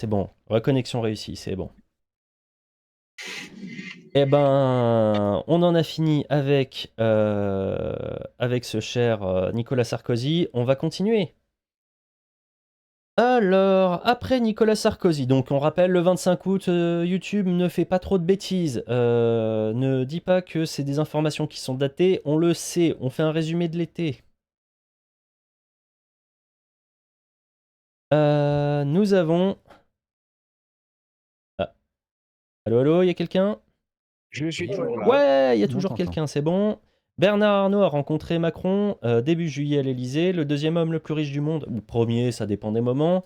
C'est bon. Reconnexion réussie, c'est bon. Eh ben, on en a fini avec ce cher Nicolas Sarkozy. On va continuer. Alors, après Nicolas Sarkozy, donc on rappelle le 25 août, YouTube ne fait pas trop de bêtises, ne dit pas que c'est des informations qui sont datées, on le sait, on fait un résumé de l'été. Nous avons... Ah, allô, allô, il y a quelqu'un? Je suis toujours là. Ouais, il y a On toujours t'entend. quelqu'un, c'est bon. Bernard Arnault a rencontré Macron début juillet à l'Élysée, le deuxième homme le plus riche du monde, ou premier, ça dépend des moments,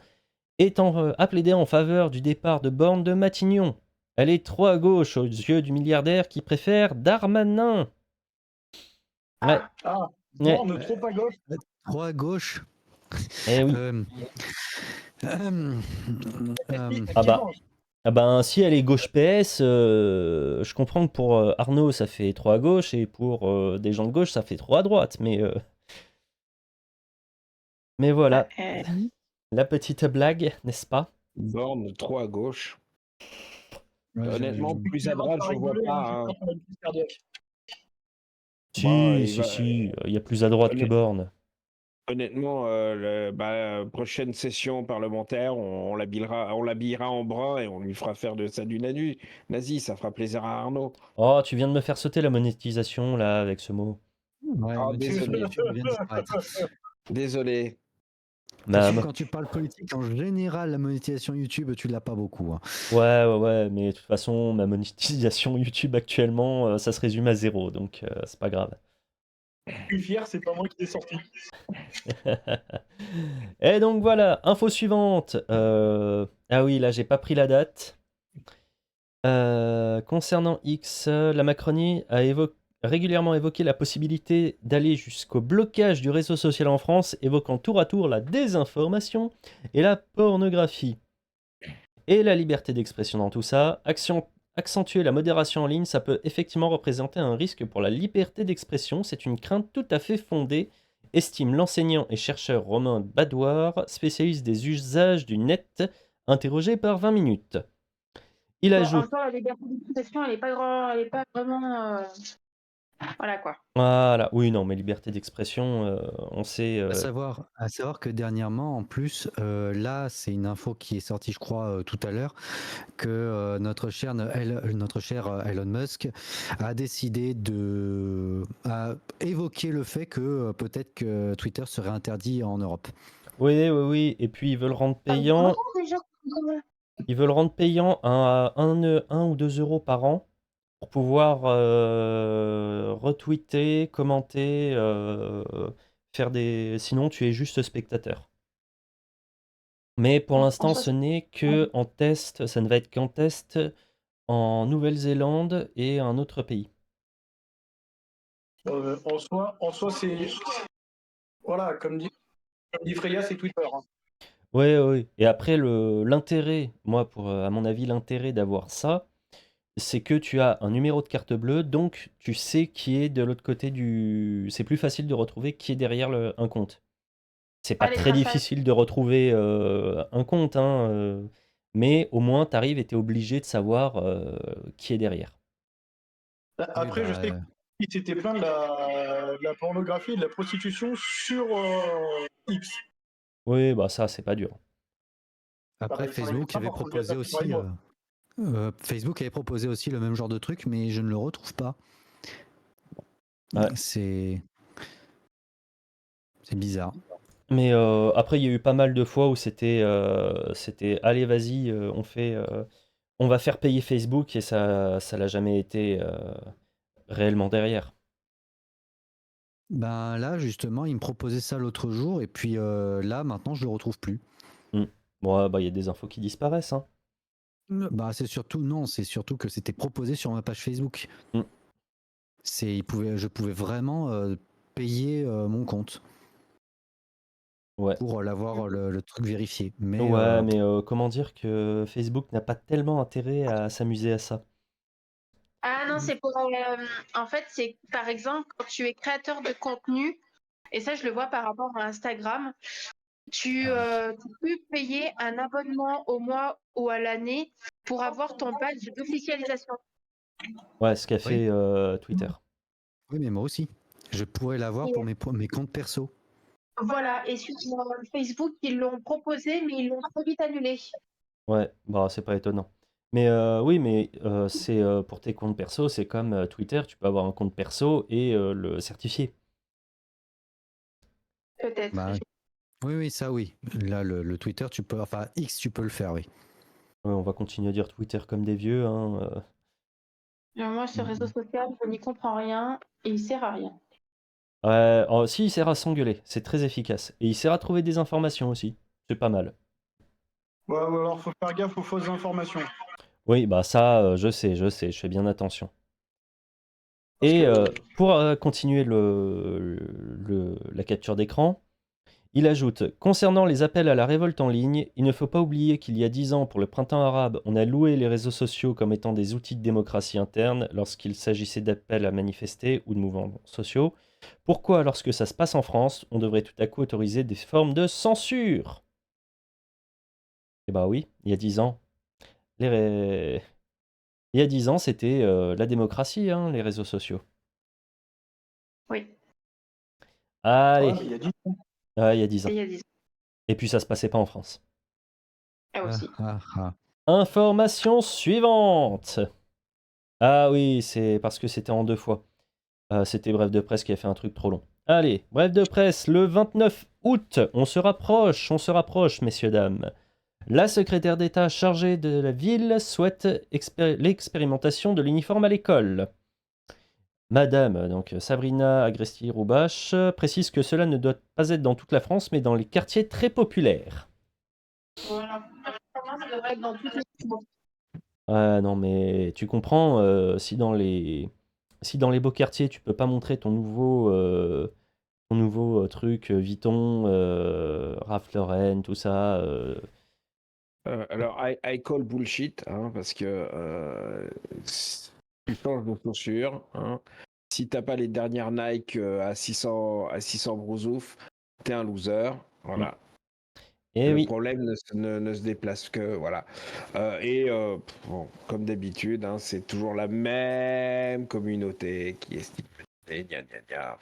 a plaidé en faveur du départ de Borne de Matignon. Elle est trop à gauche aux yeux du milliardaire qui préfère Darmanin. Ouais, Ah, ouais, Borne trop à gauche. Trop à gauche. eh oui. Euh, euh, Ah bah, ah ben, si elle est gauche PS, je comprends que pour Arnaud ça fait trop à gauche et pour des gens de gauche ça fait trop à droite, mais voilà, la petite blague, n'est-ce pas? Borne trop à gauche. ouais, Honnêtement, plus à droite, je vois pas. Hein. Bon, Si, il si, va. si, il y a plus à droite que Honnêt- Borne. Honnêtement, prochaine session parlementaire, on l'habillera en brun et on lui fera faire de ça du nazi. Ça fera plaisir à Arnaud. Oh, tu viens de me faire sauter la monétisation là avec ce mot. ouais, Ah, monétisation désolé. YouTube vient de disparaître. Désolé. Sachant Bah, que quand tu parles politique, en général, la monétisation YouTube, tu l'as pas beaucoup. Hein. ouais, mais de toute façon, ma monétisation YouTube actuellement, ça se résume à zéro, donc c'est pas grave. Je suis fier, c'est pas moi qui l'ai sorti. Et donc voilà, info suivante. Ah oui, là j'ai pas pris la date. Concernant X, la Macronie a régulièrement évoqué la possibilité d'aller jusqu'au blocage du réseau social en France, évoquant tour à tour la désinformation et la pornographie. Et la liberté d'expression dans tout ça, accentuer la modération en ligne, ça peut effectivement représenter un risque pour la liberté d'expression, c'est une crainte tout à fait fondée, estime l'enseignant et chercheur Romain Badoir, spécialiste des usages du net, interrogé par 20 minutes. Il Bon, en ajoute... même temps, la liberté d'expression, elle est pas vraiment. Voilà quoi. Voilà, oui, non, mais liberté d'expression, on sait... À savoir que dernièrement, en plus, là, c'est une info qui est sortie, je crois, tout à l'heure, que notre cher Elon Musk a décidé a évoqué le fait que peut-être que Twitter serait interdit en Europe. Oui, et puis ils veulent rendre Ah, payant... vraiment, déjà, Ils veulent rendre payant à 1 ou 2 euros par an pour pouvoir retweeter, commenter, faire des... Sinon, tu es juste spectateur. Mais pour l'instant, ce n'est que en test, ça ne va être qu'en test en Nouvelle-Zélande et un autre pays. En soi, c'est. Voilà, comme dit Freya, c'est Twitter. Hein. Oui. Et après, l'intérêt, moi, à mon avis, l'intérêt d'avoir ça, c'est que tu as un numéro de carte bleue, donc tu sais qui est de l'autre côté du... C'est plus facile de retrouver qui est derrière un compte. C'est pas pas les très traçages. difficile de retrouver un compte, hein, mais au moins tu arrives et tu es obligé de savoir qui est derrière. Après, Oui, je sais qu'il s'était plaint de la pornographie et de la prostitution sur X. Oui, bah ça, c'est pas dur. après, Facebook avait proposé aussi. Facebook avait proposé aussi le même genre de truc, mais je ne le retrouve pas. Ouais. C'est bizarre. Mais après, il y a eu pas mal de fois où c'était allez, vas-y, on va faire payer Facebook et ça l'a jamais été réellement derrière. Ben là, justement, il me proposait ça l'autre jour, et puis là, maintenant, je le retrouve plus. Bon, bah il y a des infos qui disparaissent, hein. Bah, c'est surtout que c'était proposé sur ma page Facebook. Mm. Je pouvais vraiment payer mon compte Ouais. pour l'avoir le truc vérifié. Mais Ouais, mais comment dire que Facebook n'a pas tellement intérêt à s'amuser à ça. Ah non, c'est pour. En fait, c'est par exemple quand tu es créateur de contenu, et ça, je le vois par rapport à Instagram. Tu peux payer un abonnement au mois ou à l'année pour avoir ton badge d'officialisation. Ouais, ce qu'a Oui. fait Twitter. Oui, mais moi aussi. Je pourrais l'avoir pour mes comptes perso. Voilà, et sur Facebook, ils l'ont proposé, mais ils l'ont trop vite annulé. Ouais, bah c'est pas étonnant. Mais oui, mais c'est pour tes comptes perso, c'est comme Twitter, tu peux avoir un compte perso et le certifier. Peut-être. Bah, oui, ça oui. Là, le Twitter, tu peux, enfin X, tu peux le faire, oui. Ouais, on va continuer à dire Twitter comme des vieux, hein. Moi, ce réseau social, je n'y comprends rien et il sert à rien. Ouais, oh, si, il sert à s'engueuler, c'est très efficace. Et il sert à trouver des informations aussi, c'est pas mal. Ouais, ou alors faut faire gaffe aux fausses informations. Oui, bah ça, je sais, je fais bien attention. Parce Et que pour continuer la capture d'écran, il ajoute: concernant les appels à la révolte en ligne, il ne faut pas oublier qu'il y a 10 ans, pour le printemps arabe, on a loué les réseaux sociaux comme étant des outils de démocratie interne lorsqu'il s'agissait d'appels à manifester ou de mouvements sociaux. Pourquoi, lorsque ça se passe en France, on devrait tout à coup autoriser des formes de censure? Eh bah oui, il y a 10 ans. Il y a 10 ans, c'était la démocratie, hein, les réseaux sociaux. Oui, Allez, ouais, mais il y a 10 ans. ouais, il y a 10 ans. il y a 10 ans. Et puis ça se passait pas en France. Ah, aussi. Ah. Information suivante. Ah oui, c'est parce que c'était en 2 fois. C'était Bref de Presse qui a fait un truc trop long. Allez, Bref de Presse, le 29 août. On se rapproche, messieurs, dames. La secrétaire d'État chargée de la ville souhaite l'expérimentation de l'uniforme à l'école. Madame, donc Sabrina Agresti-Roubache, précise que cela ne doit pas être dans toute la France, mais dans les quartiers très populaires. Voilà. Ça devrait être dans toutes les choses. Ah non, mais tu comprends, si dans les beaux quartiers, tu peux pas montrer ton nouveau truc Vuitton, Ralph Lauren, tout ça. Alors, I call bullshit, hein, parce que tu changes de chaussures. Hein. Si t'as pas les dernières Nike à 600 brousouf, t'es un loser. Voilà. Et Le oui, problème ne se déplace que. Voilà. Bon, comme d'habitude, hein, c'est toujours la même communauté qui est stigmatisée. Gna, gna, gna.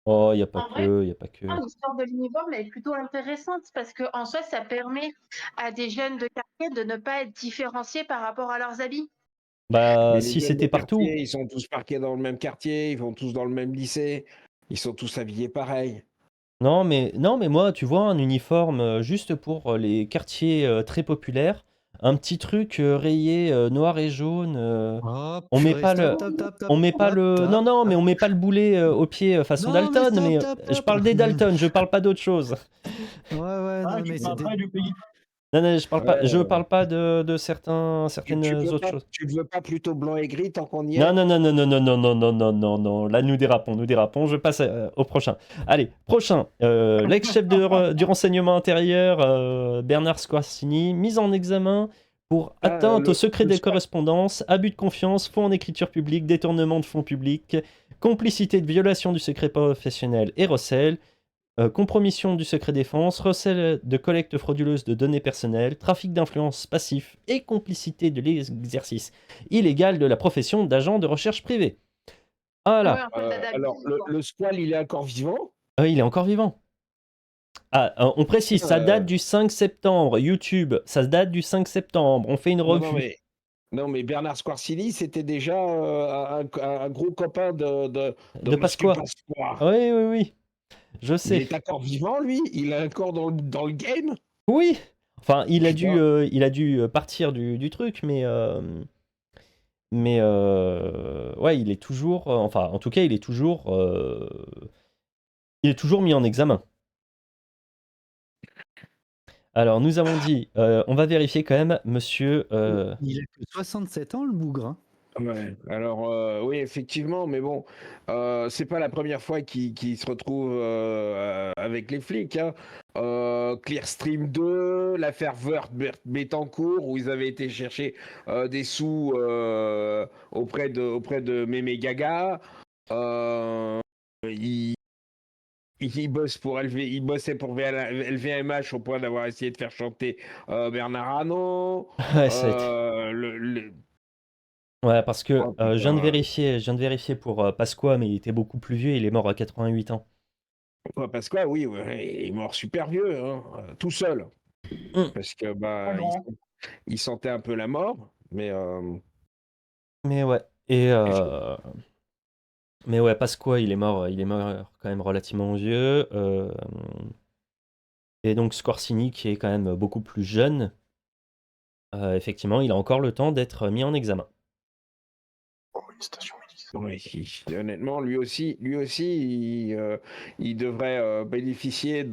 oh, il n'y a pas En vrai, que, il a pas que. l'histoire de l'uniforme est plutôt intéressante parce qu'en soi, ça permet à des jeunes de quartier de ne pas être différenciés par rapport à leurs habits. Bah, Mais les si jeunes de c'était partout. quartier, ils sont tous parqués dans le même quartier, ils vont tous dans le même lycée, ils sont tous habillés pareil. Non, mais moi, tu vois, un uniforme juste pour les quartiers très populaires, un petit truc rayé noir et jaune. Oh, On met purée, pas le, on met pas le, non, non, mais on met pas le boulet au pied façon Non, mais Dalton, mais je stop. parle des Dalton, je parle pas d'autre chose. Ouais, Ah, non, tu mais parles c'était. pas du pays. Non, je Ouais. parle pas de certaines autres choses. Tu ne veux pas plutôt blanc et gris tant qu'on y Non, est? non, non, non, non, non, non, non, non, non, non, non. Là, nous dérapons. Je passe au prochain. Allez, prochain. L'ex-chef du renseignement intérieur, Bernard Squarcini, mis en examen pour atteinte au secret des correspondances, abus de confiance, faux en écriture publique, détournement de fonds publics, complicité de violation du secret professionnel et recel, compromission du secret défense, recel de collecte frauduleuse de données personnelles, trafic d'influence passif et complicité de l'exercice illégal de la profession d'agent de recherche privée. Voilà. Ouais, en fait, t'as Alors, d'habitude, quoi. le squal, il est encore vivant? Il est encore vivant. Ah, on précise, ça date du 5 septembre. YouTube, ça date du 5 septembre. On fait une revue. Non, mais Bernard Squarcini, c'était déjà un gros copain de De Monsieur Pasqua. Pasqua. Oui, oui, oui. Je Il sais. est encore vivant, lui? Il est encore dans le game? Oui. Enfin, il a Putain. dû partir du truc, mais ouais, il est toujours. Enfin, en tout cas, il est toujours mis en examen. Alors, nous avons dit, on va vérifier quand même, monsieur. Il a que 67 ans, le bougre. Hein. Ouais, alors oui, effectivement, mais bon, c'est pas la première fois qu'il se retrouve avec les flics. Hein. Clearstream 2, l'affaire Bettencourt, où ils avaient été chercher des sous auprès de Mémé Gaga. Il, il bosse pour il bossait pour LVMH au point d'avoir essayé de faire chanter Bernard Arnault. Ouais, ça a été. Ouais, parce que Oh, je viens de putain. vérifier, pour Pasqua, mais il était beaucoup plus vieux, il est mort à 88 ans. Parce que oui, ouais, il est mort super vieux, hein, tout seul. Mm. Parce que Pas grand. il sentait un peu la mort, mais Mais ouais, mais ouais, Pasqua, il est mort quand même relativement vieux. Et donc Scorsini, qui est quand même beaucoup plus jeune, effectivement, il a encore le temps d'être mis en examen. Oh, une station médicale. oui, honnêtement, lui aussi, il devrait bénéficier du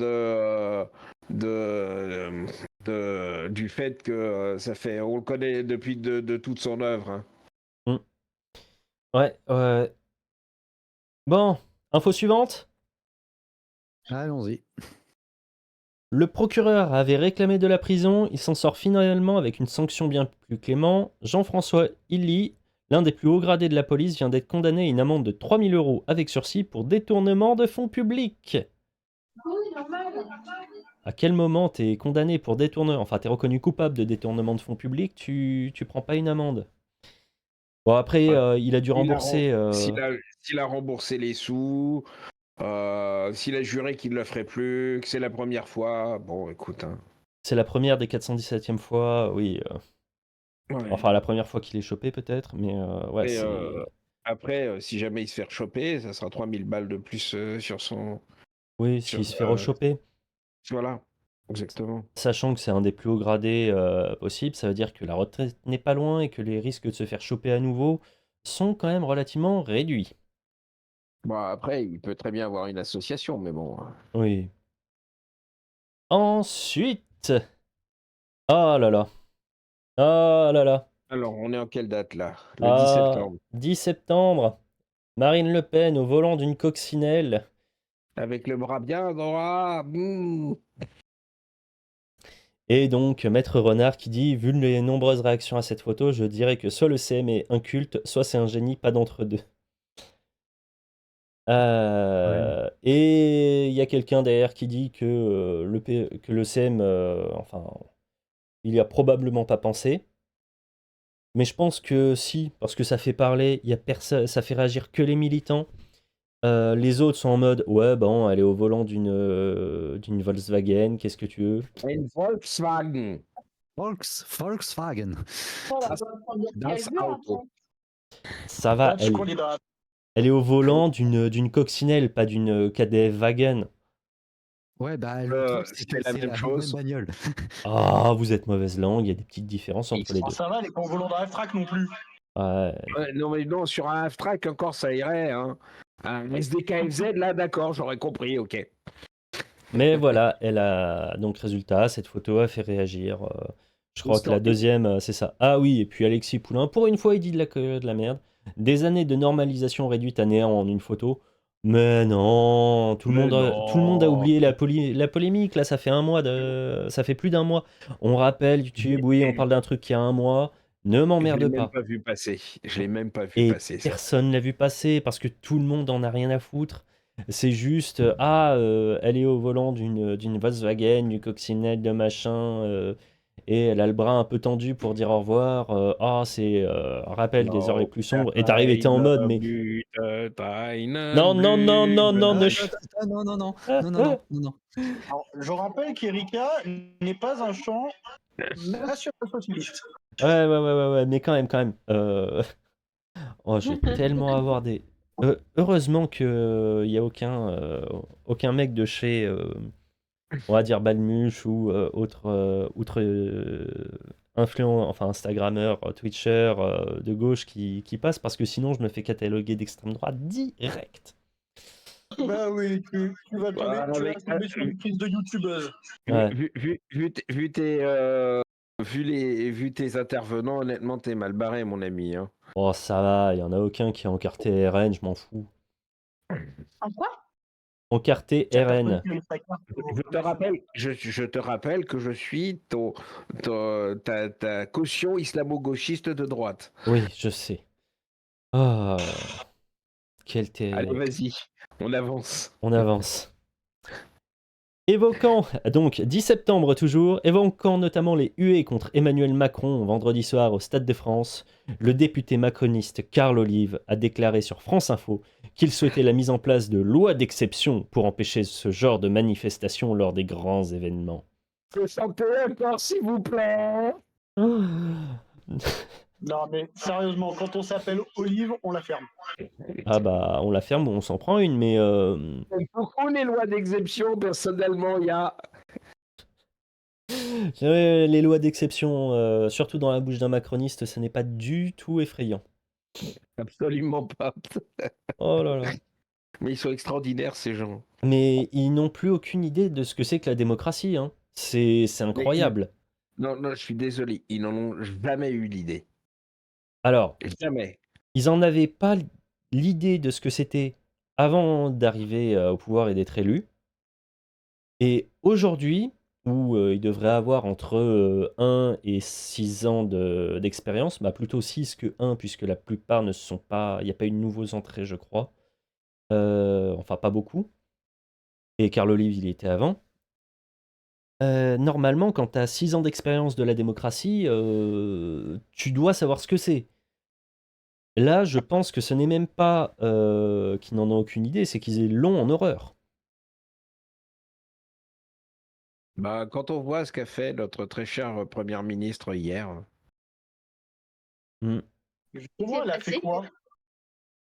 fait que on le connaît depuis de toute son œuvre. Hein. Mm. Ouais, bon, info suivante. Allons-y. Le procureur avait réclamé de la prison, il s'en sort finalement avec une sanction bien plus clémente. Jean-François Illy, l'un des plus hauts gradés de la police, vient d'être condamné à une amende de 3 000 € avec sursis pour détournement de fonds publics. Oui, normal. À quel moment t'es condamné pour détournement, enfin t'es reconnu coupable de détournement de fonds publics, tu prends pas une amende. Bon après, il a dû rembourser... S'il a remboursé les sous, s'il a juré qu'il ne le ferait plus, que c'est la première fois, bon, écoute. Hein. C'est la première des 417e fois, oui. Ouais. Enfin, la première fois qu'il est chopé, peut-être, mais ouais, Et, c'est... après, si jamais il se fait choper, ça sera 3000 balles de plus sur son. Oui, Sur, s'il se fait rechoper. voilà, exactement. Sachant que c'est un des plus hauts gradés possibles, ça veut dire que la retraite n'est pas loin et que les risques de se faire choper à nouveau sont quand même relativement réduits. Bon, après, il peut très bien avoir une association, mais bon. Oui. Ensuite... Oh là là. Oh là là. Alors, on est en quelle date là? Le 10 septembre. 10 septembre. Marine Le Pen au volant d'une coccinelle. Avec le bras bien droit. Et donc, Maître Renard qui dit, vu les nombreuses réactions à cette photo, je dirais que soit le CM est inculte, soit c'est un génie, pas d'entre deux. Et il y a quelqu'un derrière qui dit que, que le CM, enfin, il y a probablement pas pensé. Mais je pense que si, parce que ça fait parler, il y a personne, ça fait réagir que les militants. Les autres sont en mode, ouais, bon, elle est au volant d'une Volkswagen, qu'est-ce que tu veux? Ein Volkswagen. Volkswagen. Das Auto. Ça va, Match candidat. elle est au volant d'une coccinelle, pas d'une KDF Wagen. Ouais, bah le truc, c'est que c'est la c'est même la chose. même bagnole. Ah, vous êtes mauvaise langue, il y a des petites différences entre les deux. Ça va, elle est pas au volant d'un F-Track non plus. Ouais. Ouais, non, mais non, sur un Half-Track, encore, ça irait. Hein. Un SDKFZ, là, d'accord, j'aurais compris, ok. Mais voilà, elle a donc résultat, cette photo a fait réagir. Je crois que la deuxième, c'est ça. Ah oui, et puis Alexis Poulain, pour une fois, il dit de la merde. Des années de normalisation réduite à néant en une photo. Mais non, tout le monde a oublié la polémique. Là, ça fait ça fait plus d'un mois. On rappelle YouTube, oui, on parle d'un truc qui a un mois. Ne m'emmerde Je l'ai même pas. pas vu passer. Je l'ai même pas vu Et passer. Ça. personne l'a vu passer parce que tout le monde en a rien à foutre. C'est juste, elle est au volant d'une Volkswagen, du coccinelle de machin, et elle a le bras un peu tendu pour dire au revoir. C'est un rappel des heures les plus sombres. Et t'arrives et t'es en mode, mais non, non, non, non, non, ne Non, non, non, non, non, non, non, non. Alors, je rappelle qu'Erika n'est pas un chant national-socialiste. Ouais, mais quand même. Oh, je vais tellement avoir des. Heureusement qu'il n'y a aucun mec de chez, on va dire Balmuche ou outre enfin Instagrammeur, Twitcher de gauche qui passe, parce que sinon je me fais cataloguer d'extrême droite direct. Bah oui, tu vas tomber sur une prise de youtubeuse. Ouais. Vu tes intervenants, honnêtement, t'es mal barré, mon ami. Hein. Oh, ça va, il n'y en a aucun qui est encarté RN, je m'en fous. En quoi? Encarté RN. Je te rappelle que je suis ta caution islamo-gauchiste de droite. Oui, je sais. Oh, Allez, vas-y, on avance. On avance. Évoquant, donc 10 septembre toujours, évoquant notamment les huées contre Emmanuel Macron vendredi soir au Stade de France, le député macroniste Carl Olive a déclaré sur France Info qu'il souhaitait la mise en place de lois d'exception pour empêcher ce genre de manifestations lors des grands événements. Chantez encore, s'il vous plaît. Non, mais sérieusement, quand on s'appelle Olive, on la ferme. Ah bah on la ferme ou on s'en prend une, mais J'aime beaucoup les lois d'exception, personnellement, il y a... les lois d'exception, surtout dans la bouche d'un macroniste, ce n'est pas du tout effrayant. Absolument pas. Oh là là. Mais ils sont extraordinaires, ces gens. Mais ils n'ont plus aucune idée de ce que c'est que la démocratie, hein. C'est incroyable. Non, je suis désolé, ils n'en ont jamais eu l'idée. Alors, Jamais. ils n'en avaient pas l'idée de ce que c'était avant d'arriver au pouvoir et d'être élus. Et aujourd'hui, où ils devraient avoir entre 1 et 6 ans d'expérience, bah plutôt 6 que 1, puisque la plupart ne sont pas. Il n'y a pas eu de nouveaux entrées, je crois. Enfin, pas beaucoup. Et Carl Olive, il y était avant. Normalement, quand tu as 6 ans d'expérience de la démocratie, tu dois savoir ce que c'est. Là, je pense que ce n'est même pas qu'ils n'en ont aucune idée, c'est qu'ils l'ont en horreur. Bah, quand on voit ce qu'a fait notre très cher première ministre hier, Justement, elle a fait quoi?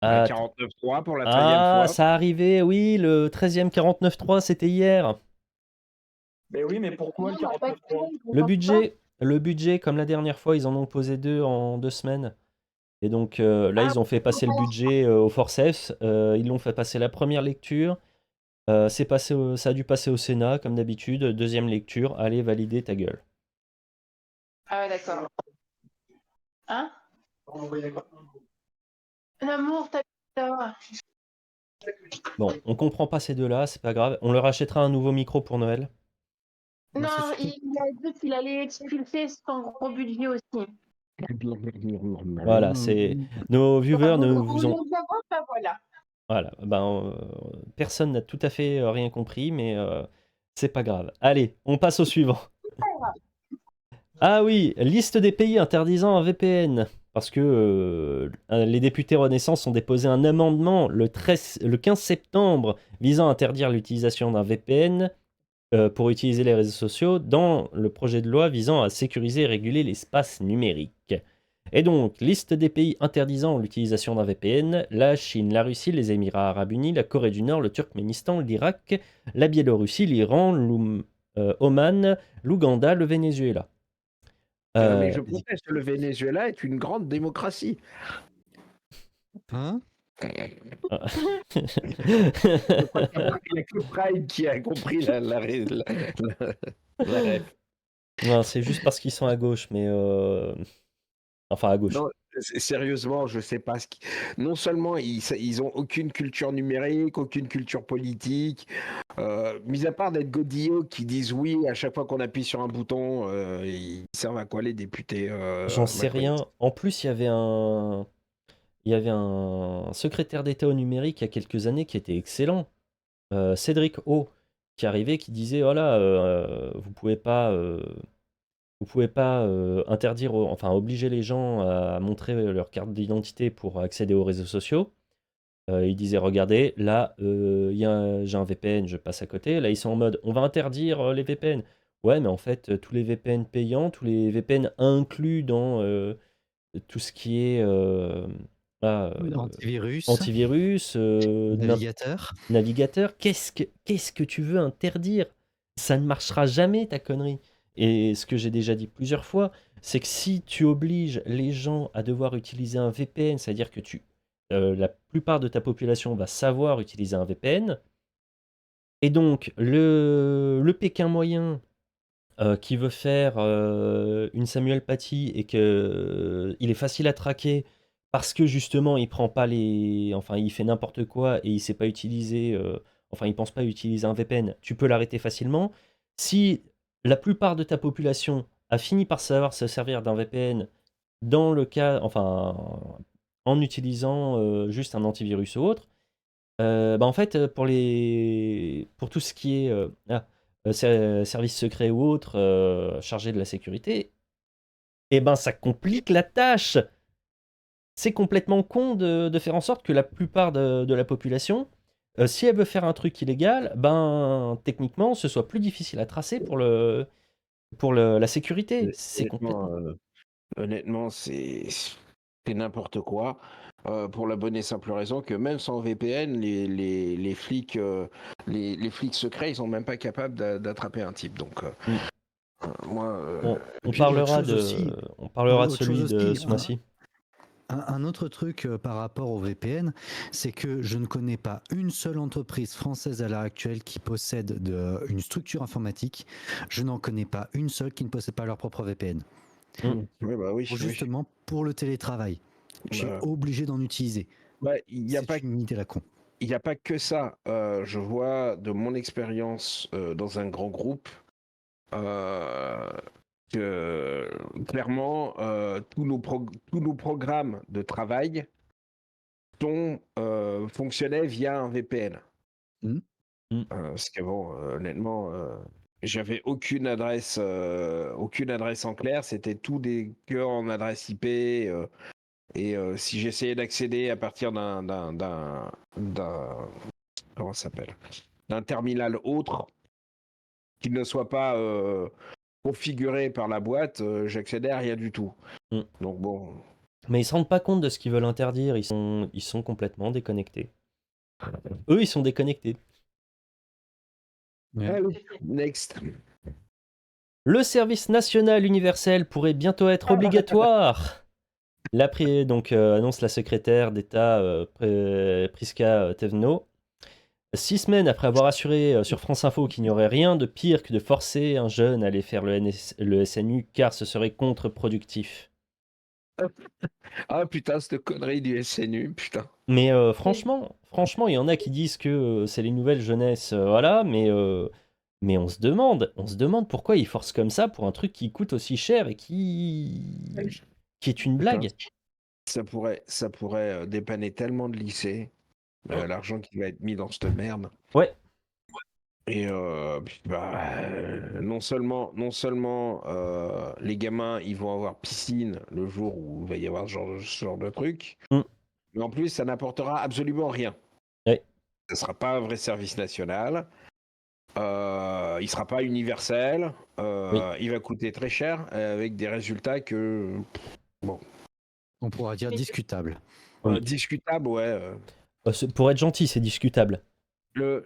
la Ah, 49.3 pour la 13e fois. ça arrivait, oui, le 13e 49.3, c'était hier. Mais oui, mais pourquoi le 49.3? Le budget, comme la dernière fois, ils en ont posé 2 en 2 semaines. Et donc là, ils ont fait passer le budget au forceps. Ils l'ont fait passer la première lecture. Ça a dû passer au Sénat, comme d'habitude. Deuxième lecture, allez, valider ta gueule. Ah, d'accord. Hein? L'amour, t'as. Bon, on comprend pas ces deux-là, c'est pas grave. On leur achètera un nouveau micro pour Noël. Non, il a dit qu'il allait expulser son gros budget aussi. Voilà, c'est nos viewers ne vous ont. Voilà. Voilà, ben personne n'a tout à fait rien compris, mais c'est pas grave. Allez, on passe au suivant. Ah oui, liste des pays interdisant un VPN. Parce que les députés Renaissance ont déposé un amendement le 15 septembre visant à interdire l'utilisation d'un VPN pour utiliser les réseaux sociaux dans le projet de loi visant à sécuriser et réguler l'espace numérique. Et donc, liste des pays interdisant l'utilisation d'un VPN, la Chine, la Russie, les Émirats arabes unis, la Corée du Nord, le Turkménistan, l'Irak, la Biélorussie, l'Iran, Oman, l'Ouganda, le Venezuela. Mais je proteste, le Venezuela est une grande démocratie. Hein? Je crois qu'il n'y a que Pride qui a compris la ref. Non, c'est juste parce qu'ils sont à gauche, mais enfin à gauche. Non, sérieusement, je sais pas ce qui... Non seulement ils ont aucune culture numérique, aucune culture politique, mis à part d'être godillots qui disent oui à chaque fois qu'on appuie sur un bouton, ils servent à quoi les députés J'en sais macronistes? rien. En plus, il y avait un secrétaire d'État au numérique il y a quelques années qui était excellent, Cédric O, qui arrivait, qui disait voilà, vous pouvez pas interdire, enfin obliger les gens à montrer leur carte d'identité pour accéder aux réseaux sociaux. Il disait regardez, là, j'ai un VPN, je passe à côté. Là, ils sont en mode on va interdire les VPN. Ouais, mais en fait, tous les VPN payants, tous les VPN inclus dans tout ce qui est Antivirus, antivirus, navigateur. navigateur, qu'est-ce que tu veux interdire? Ça ne marchera jamais, ta connerie. Et ce que j'ai déjà dit plusieurs fois, c'est que si tu obliges les gens à devoir utiliser un VPN, c'est-à-dire que la plupart de ta population va savoir utiliser un VPN, et donc le Pékin moyen qui veut faire une Samuel Paty et que il est facile à traquer parce que justement il prend pas les, enfin il fait n'importe quoi et il sait pas utiliser, enfin il pense pas utiliser un VPN, tu peux l'arrêter facilement. Si la plupart de ta population a fini par savoir se servir d'un VPN dans le cas, enfin en utilisant juste un antivirus ou autre, En fait, pour tout ce qui est service secret ou autre chargé de la sécurité, ça complique la tâche. C'est complètement con de faire en sorte que la plupart de la population, si elle veut faire un truc illégal, techniquement, ce soit plus difficile à tracer pour la sécurité. C'est Honnêtement, complètement... honnêtement, c'est n'importe quoi. Pour la bonne et simple raison que même sans VPN, les flics, les flics secrets, ils sont même pas capables d'attraper un type. Donc, Mm. moi, On puis autre parlera chose aussi, de autre chose celui de aussi, ce mois-ci. Un autre truc par rapport au VPN, c'est que je ne connais pas une seule entreprise française à l'heure actuelle qui possède une structure informatique. Je n'en connais pas une seule qui ne possède pas leur propre VPN. oui, bah oui, oui. Justement, pour le télétravail, tu es obligé d'en utiliser. Il n'y a pas C'est une idée à la con. il n'y a pas que ça. Je vois de mon expérience dans un grand groupe que clairement tous nos programmes de travail fonctionnaient via un VPN. Parce que bon, honnêtement, j'avais aucune adresse en clair. C'était tout que en adresse IP. Et si j'essayais d'accéder à partir comment ça s'appelle, d'un terminal autre qui ne soit pas configuré par la boîte, j'accédais à rien du tout. Donc bon. Mais ils se rendent pas compte de ce qu'ils veulent interdire. Ils sont complètement déconnectés. Eux, ils sont déconnectés. Allez, next. Le service national universel pourrait bientôt être obligatoire. Annonce la secrétaire d'État Priska Thévenot. 6 semaines après avoir assuré sur France Info qu'il n'y aurait rien de pire que de forcer un jeune à aller faire le SNU car ce serait contre-productif. Ah putain, cette connerie du SNU, putain. Mais franchement, il y en a qui disent que c'est les nouvelles jeunesses, voilà, mais on se demande pourquoi ils forcent comme ça pour un truc qui coûte aussi cher et qui est une blague. Ça pourrait dépanner tellement de lycées, l'argent qui va être mis dans cette merde. Ouais. Et non seulement les gamins ils vont avoir piscine le jour où il va y avoir ce genre de truc, mais en plus ça n'apportera absolument rien. Ouais. Ce ne sera pas un vrai service national, il ne sera pas universel, il va coûter très cher avec des résultats que bon. On pourra dire discutable. Discutable, ouais. Pour être gentil, c'est discutable. Le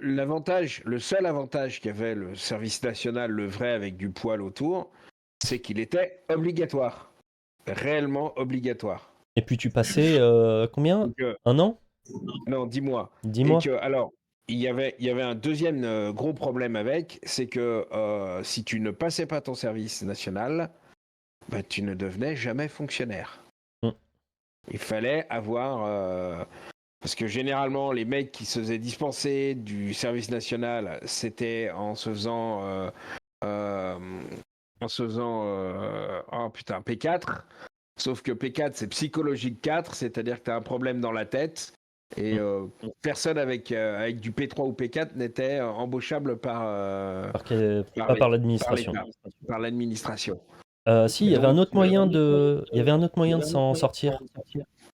seul avantage qu'avait le service national, le vrai avec du poil autour, c'est qu'il était obligatoire. Réellement obligatoire. Et puis tu passais combien ? Un an ? Non, 10 mois. 10 mois. Alors, il y avait un deuxième gros problème avec, c'est que si tu ne passais pas ton service national, tu ne devenais jamais fonctionnaire. Il fallait avoir... parce que généralement, les mecs qui se faisaient dispenser du service national, c'était en se faisant... P4. Sauf que P4, c'est psychologique 4, c'est-à-dire que tu as un problème dans la tête. Et personne avec du P3 ou P4 n'était embauchable par l'administration. Par l'administration. Si, il y avait un autre moyen de s'en sortir.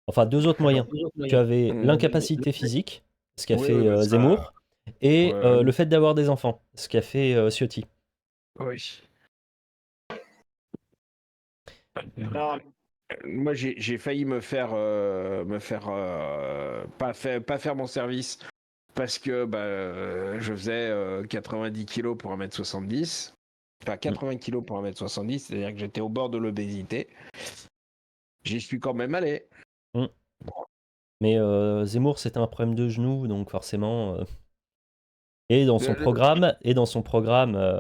Enfin, 2 autres moyens. Tu avais l'incapacité physique, ce qu'a fait Zemmour, et le fait d'avoir des enfants, ce qu'a fait Ciotti. Oui. Moi, j'ai failli me faire pas faire mon service parce que je faisais 90 kilos pour 1m70. Enfin, 80 kilos pour 1m70, c'est-à-dire que j'étais au bord de l'obésité. J'y suis quand même allé. Mais Zemmour, c'était un problème de genou, donc forcément... Et dans son programme,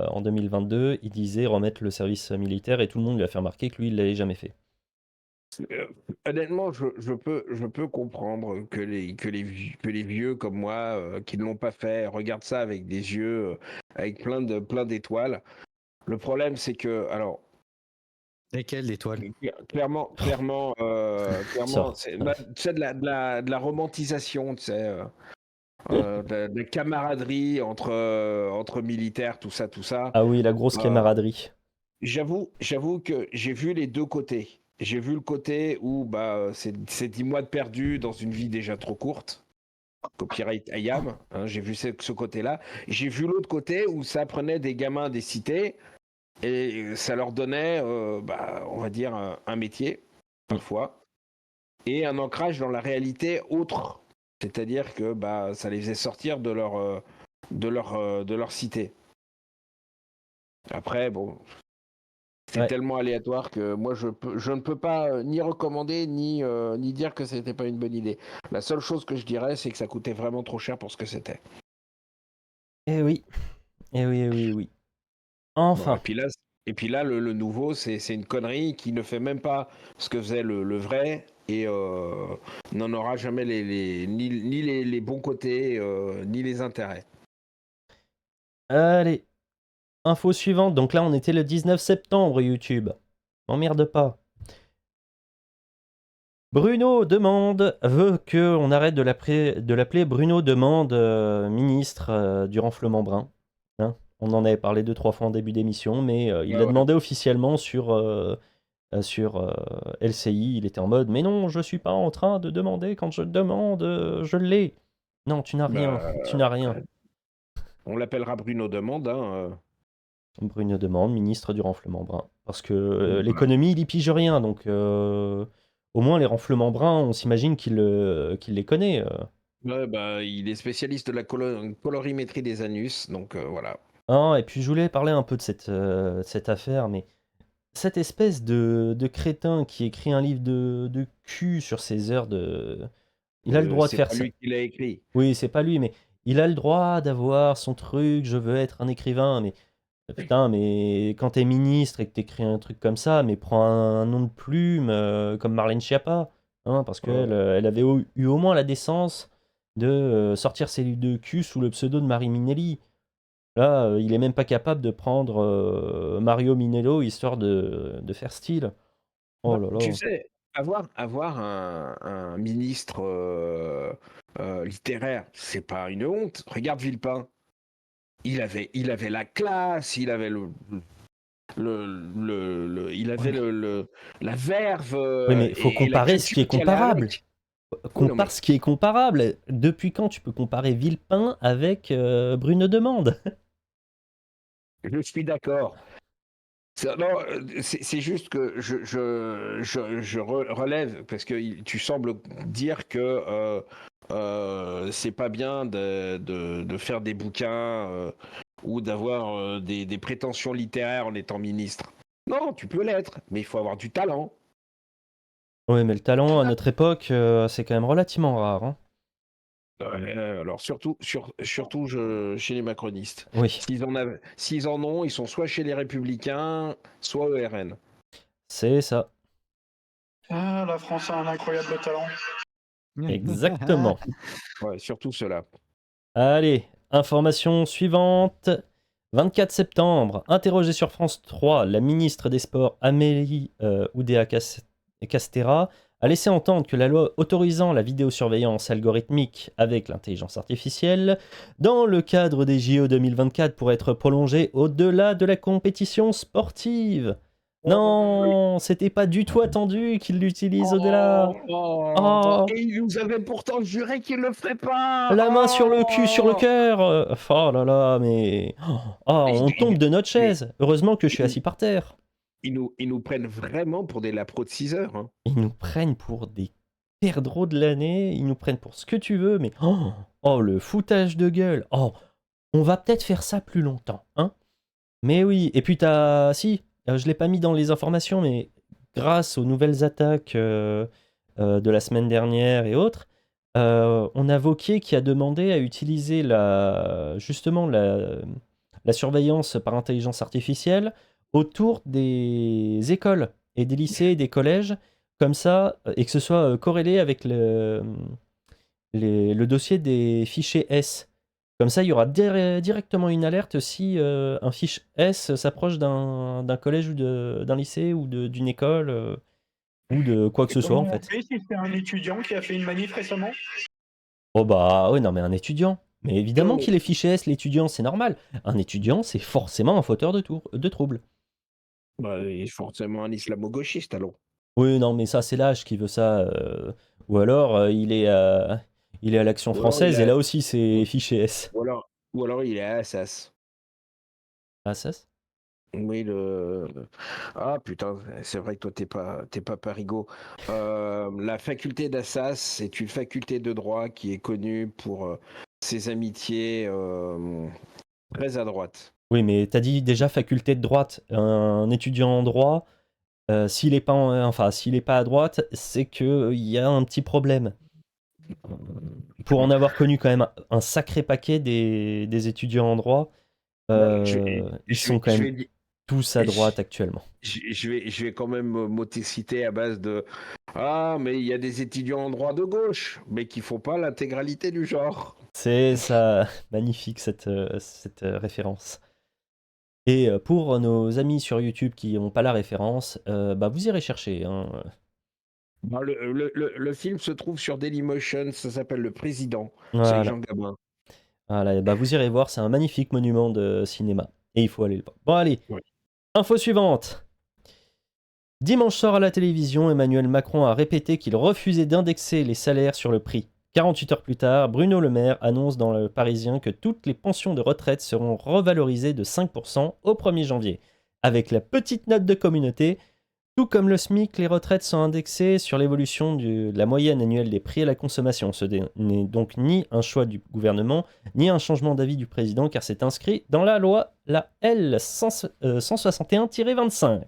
en 2022, il disait remettre le service militaire et tout le monde lui a fait remarquer que lui, il ne l'avait jamais fait. Honnêtement, je peux comprendre que les vieux comme moi qui ne l'ont pas fait regardent ça avec des yeux avec plein d'étoiles. Le problème, c'est que Lesquelles d'étoiles ? Clairement, c'est de la romantisation, tu sais. de camaraderie entre militaires, tout ça, tout ça. Ah oui, la grosse Euh, camaraderie. J'avoue que j'ai vu les deux côtés. J'ai vu le côté où c'est 10 mois de perdu dans une vie déjà trop courte. Copyright IAM, hein, j'ai vu ce côté-là. J'ai vu l'autre côté où ça prenait des gamins des cités et ça leur donnait, on va dire, un métier, parfois, et un ancrage dans la réalité autre. C'est-à-dire que ça les faisait sortir de leur cité. Après, bon, c'est Ouais. tellement aléatoire que moi, je ne peux pas ni recommander, ni dire que c'était pas une bonne idée. La seule chose que je dirais, c'est que ça coûtait vraiment trop cher pour ce que c'était. Eh oui, eh oui, eh oui, eh oui. Bon, Enfin, et puis là le nouveau, c'est une connerie qui ne fait même pas ce que faisait le vrai et n'en aura jamais ni les bons côtés, ni les intérêts. allez, info suivante. Donc là, on était le 19 septembre, YouTube. M'emmerde pas. Bruno Demande veut qu'on arrête de l'appeler Bruno Demande, ministre du renflement brun. Hein, on en avait parlé 2-3 fois en début d'émission, mais il Ouais, l'a ouais. demandé officiellement sur LCI. Il était en mode, mais non, je suis pas en train de demander. Quand je demande, je l'ai. Non, tu n'as rien. Bah, Tu n'as rien. on l'appellera Bruno Demande. Bruno Demande, ministre du renflement brun. Parce que Voilà. l'économie, il y pige rien. Donc, au moins, les renflements bruns, on s'imagine qu'il les connaît. Ouais, il est spécialiste de la colorimétrie des anus, donc voilà. Hein, et puis, je voulais parler un peu de cette affaire, mais cette espèce de crétin qui écrit un livre de cul sur ses heures de. Il a le droit de C'est faire pas ça. lui qui l'a écrit. Oui, c'est pas lui, mais il a le droit d'avoir son truc. Je veux être un écrivain, mais. Putain, mais quand t'es ministre et que t'écris un truc comme ça, mais prends un nom de plume comme Marlène Schiappa, hein, parce Ouais. qu'elle elle avait eu au moins la décence de sortir ses livres de cul sous le pseudo de Marie Minelli. Là, il est même pas capable de prendre Mario Minello histoire de faire style. Oh là Tu là. sais, avoir un ministre littéraire, c'est pas une honte. Regarde Villepin. Il avait la classe, il avait il Ouais, avait la verve mais il faut et la comparer ce qui est culture qui allait comparable. avec. Oui, non, Compare mais ce qui est comparable. Depuis quand tu peux comparer Villepin avec Bruno Demande? je suis d'accord. Non, c'est juste que relève, parce que tu sembles dire que c'est pas bien de faire des bouquins ou d'avoir des prétentions littéraires en étant ministre. Non, tu peux l'être, mais il faut avoir du talent. Ouais, mais le talent à notre époque, c'est quand même relativement rare, hein. Alors surtout chez les macronistes. Oui, S'ils en ont, ils sont soit chez les républicains, soit au RN. c'est ça. Ah, la France a un incroyable talent. Exactement. Ouais, surtout ceux-là. Allez, information suivante. 24 septembre, interrogée sur France 3, la ministre des Sports Amélie Oudéa-Castéra a laissé entendre que la loi autorisant la vidéosurveillance algorithmique avec l'intelligence artificielle dans le cadre des JO 2024 pourrait être prolongée au-delà de la compétition sportive. Non, c'était pas du tout attendu qu'il l'utilise au-delà. Oh, Et il nous avait pourtant juré qu'il le ferait pas. la main sur le cul, sur le cœur. Oh là là, mais oh, on tombe de notre Mais chaise. Heureusement que je suis assis par terre. ils nous prennent vraiment pour des lapros de 6 heures. Hein. Ils nous prennent pour des perdreaux de l'année. Ils nous prennent pour ce que tu veux, mais oh, le foutage de gueule. Oh, on va peut-être faire ça plus longtemps, hein. Mais oui, et puis si, je l'ai pas mis dans les informations, mais grâce aux nouvelles attaques de la semaine dernière et autres, on a Wauquiez qui a demandé à utiliser justement la surveillance par intelligence artificielle autour des écoles et des lycées et des collèges, comme ça, et que ce soit corrélé avec le dossier des fichiers S. Comme ça, il y aura directement une alerte si un fiche S s'approche d'un collège ou d'un lycée ou d'une école ou de quoi que Et ce soit en comment on fait. fait si c'est un étudiant qui a fait une manif récemment? Oh bah ouais, non mais un étudiant. Mais évidemment Non, qu'il est fiché S, l'étudiant, c'est normal. Un étudiant, c'est forcément un fauteur de troubles. bah, il est forcément un islamo-gauchiste, alors. Oui, non, mais ça, c'est l'âge qui veut ça. Ou alors, il est à l'Action Ou alors il française et a, là aussi, c'est fiché S. ou alors il est à Assas. Ah, ça, Oui, Ah putain, c'est vrai que toi t'es pas parigo. La faculté d'Assas, c'est une faculté de droit qui est connue pour ses amitiés très à droite. Oui, mais t'as dit déjà faculté de droite. Un étudiant en droit, s'il est pas, enfin, s'il est pas à droite, c'est qu'il y a un petit problème. Pour en avoir connu quand même un sacré paquet des étudiants en droit, Bah, ils sont quand je même vais, di- tous à droite actuellement. je vais quand même m'auto-citer à base de Ah, mais il y a des étudiants en droit de gauche, mais qui font pas l'intégralité du genre. C'est ça, magnifique cette référence. Et pour nos amis sur YouTube qui n'ont pas la référence, bah vous irez chercher, hein. Bah, le film se trouve sur Dailymotion, ça s'appelle Le Président. C'est avec Voilà, Jean Gabin. voilà, et bah vous irez voir, c'est un magnifique monument de cinéma. Et il faut aller le voir. Bon allez, Ouais. info suivante. Dimanche soir à la télévision, Emmanuel Macron a répété qu'il refusait d'indexer les salaires sur le prix. 48 heures plus tard, Bruno Le Maire annonce dans Le Parisien que toutes les pensions de retraite seront revalorisées de 5% au 1er janvier. Avec la petite note de communauté, tout comme le SMIC, les retraites sont indexées sur l'évolution de la moyenne annuelle des prix à la consommation. Ce n'est donc ni un choix du gouvernement, ni un changement d'avis du président, car c'est inscrit dans la loi, la L 161-25.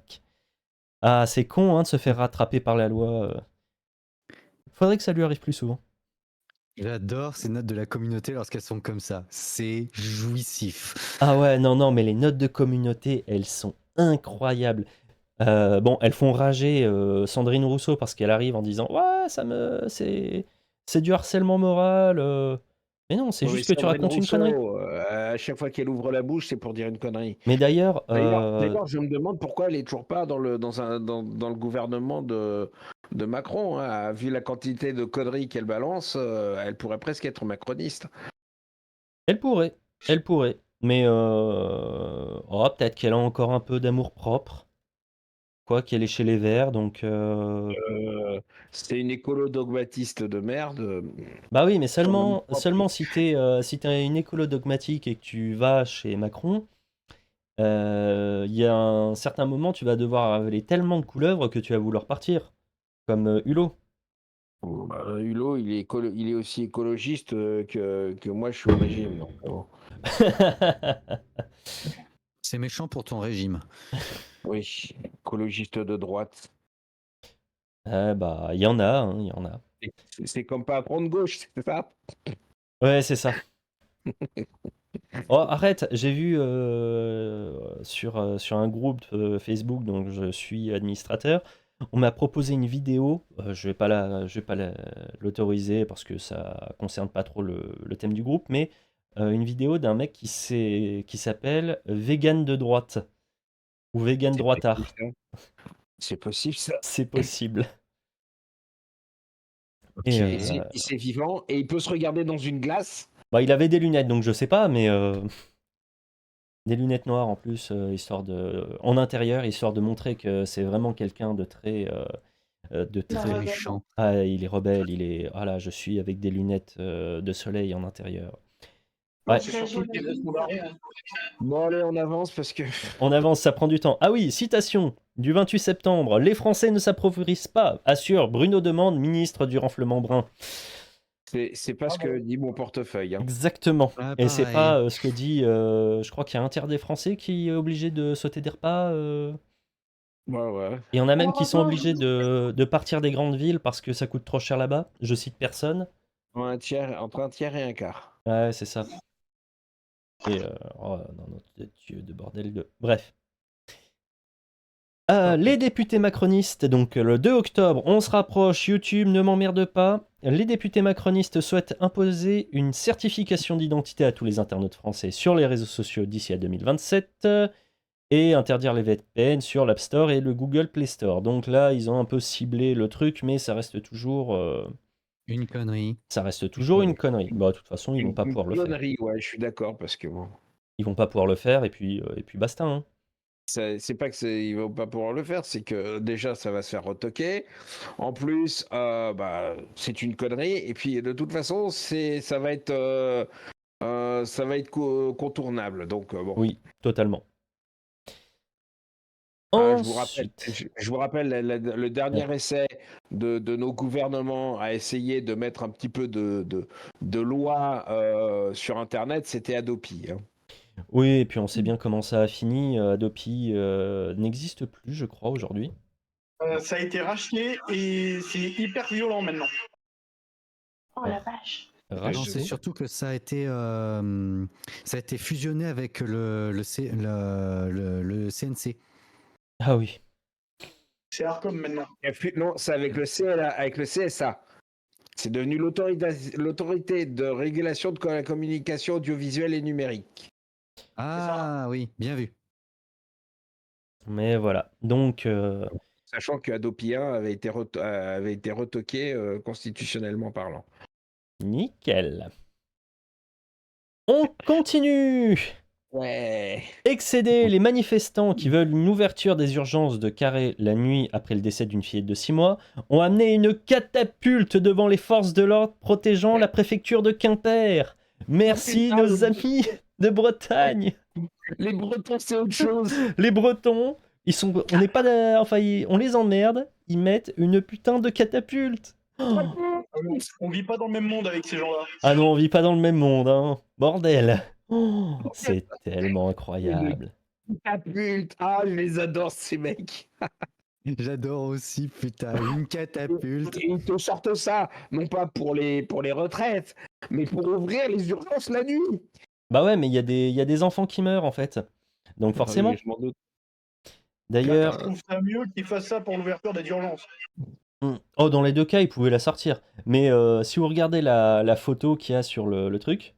Ah, c'est con hein, de se faire rattraper par la loi. Faudrait que ça lui arrive plus souvent. J'adore ces notes de la communauté lorsqu'elles sont comme ça. C'est jouissif. Ah ouais, non, non, mais les notes de communauté, elles sont incroyables. Bon, elles font rager Sandrine Rousseau parce qu'elle arrive en disant ouais, c'est du harcèlement moral. Mais non, c'est Oui, juste que tu Sandrine racontes une connerie. Rousseau, à chaque fois qu'elle ouvre la bouche, c'est pour dire une connerie. Mais d'ailleurs, D'ailleurs, je me demande pourquoi elle est toujours pas dans le gouvernement de Macron, hein. Vu la quantité de conneries qu'elle balance, elle pourrait presque être macroniste. elle pourrait. Mais oh, peut-être qu'elle a encore un peu d'amour propre, quoi qu'elle est chez les Verts, donc. C'est une écolo dogmatiste de merde. Bah oui, mais Son amour seulement, propre. seulement si t'es une écolo dogmatique et que tu vas chez Macron, il y a un certain moment, tu vas devoir avaler tellement de couleuvres que tu vas vouloir partir, comme Hulot. Bon, bah, Hulot, il est aussi écologiste que moi, je suis au régime. Donc, bon. C'est méchant pour ton régime. Oui, écologiste de droite. Bah, il y en a, hein, il y en a. C'est comme pas prendre gauche, c'est ça? Ouais, c'est ça. Oh, arrête, j'ai vu sur un groupe Facebook, donc je suis administrateur, on m'a proposé une vidéo, je vais pas l'autoriser parce que ça concerne pas trop le thème du groupe, mais une vidéo d'un mec qui s'appelle Vegan de droite, ou Vegan C'est possible, droitard, ça. C'est possible, ça. c'est possible. Et Ok. C'est vivant et il peut se regarder dans une glace. bah, il avait des lunettes, donc je sais pas, mais des lunettes noires en plus, en intérieur, histoire de montrer que c'est vraiment quelqu'un de très, Très méchant. ah, il est rebelle, ah là, je suis avec des lunettes de soleil en intérieur. Ouais, C'est surtout qu'il laisse mon arrêt, hein. Bon, allez, on avance parce que. on avance, ça prend du temps. Ah oui, citation du 28 septembre. Les Français ne s'appauvrissent pas, assure Bruno Demande, ministre du Renflement Brun. C'est pas ce que dit mon portefeuille, hein. Exactement. Ah, Et c'est pareil. pas ce que dit. Je crois qu'il y a un tiers des Français qui est obligé de sauter des repas. Ouais, ouais. Il y en a même qui sont obligés de partir des grandes villes parce que ça coûte trop cher là-bas. Je cite personne. Entre un tiers et un quart. Ouais, c'est ça. Et oh non, non, Dieu de bordel de. Bref. Les députés macronistes, donc le 2 octobre, on se rapproche, YouTube ne m'emmerde pas. Les députés macronistes souhaitent imposer une certification d'identité à tous les internautes français sur les réseaux sociaux d'ici à 2027 et interdire les VPN sur l'App Store et le Google Play Store. Donc là, ils ont un peu ciblé le truc, mais ça reste toujours Une connerie. Ça reste toujours une connerie. Bah, de toute façon, ils vont pas Une pouvoir le faire. connerie, ouais, je suis d'accord, parce que bon, Ils vont pas pouvoir le faire et puis basta. Hein. c'est pas ils vont pas pouvoir le faire, c'est que déjà ça va se faire retoquer. En plus, c'est une connerie. Et puis de toute façon, ça va être contournable. Donc bon. Oui, totalement. Ensuite, Je vous rappelle le dernier essai de nos gouvernements à essayer de mettre un petit peu de loi sur Internet, c'était Adopi. Hein. oui, et puis on sait bien comment ça a fini. Adopi n'existe plus, je crois, aujourd'hui. Ça a été racheté et c'est hyper violent maintenant. Oh la vache. Non, Racheté. c'est surtout que ça a été fusionné avec le CNC. Ah oui. C'est Arcom maintenant. Non, c'est avec le CSA. C'est devenu l'autorité de régulation de la communication audiovisuelle et numérique. Ah oui, bien vu. Mais voilà. Donc, Sachant que Adopi 1 avait été retoqué constitutionnellement parlant. nickel. On continue. Ouais. Excéder les manifestants qui veulent une ouverture des urgences de Carré la nuit après le décès d'une fillette de 6 mois ont amené une catapulte devant les forces de l'ordre protégeant la préfecture de Quimper. Merci putain, nos amis de Bretagne. Les Bretons, c'est autre chose. Les Bretons, on n'est pas, on les emmerde, ils mettent une putain de catapulte. Oh. On vit pas dans le même monde avec ces gens-là. Ah non, on vit pas dans le même monde, hein. Bordel. Oh, c'est tellement incroyable. Catapulte. Ah, je les adore, ces mecs. J'adore aussi, putain, une catapulte. Ils te sortent ça, non pas pour les retraites, mais pour ouvrir les urgences la nuit. Bah ouais, mais il y a des enfants qui meurent en fait. Donc forcément. Ah oui, je m'en doute. D'ailleurs, Je trouve ça mieux qu'ils fassent ça pour l'ouverture des urgences. oh, dans les deux cas, ils pouvaient la sortir. Mais si vous regardez la photo qu'il y a sur le truc,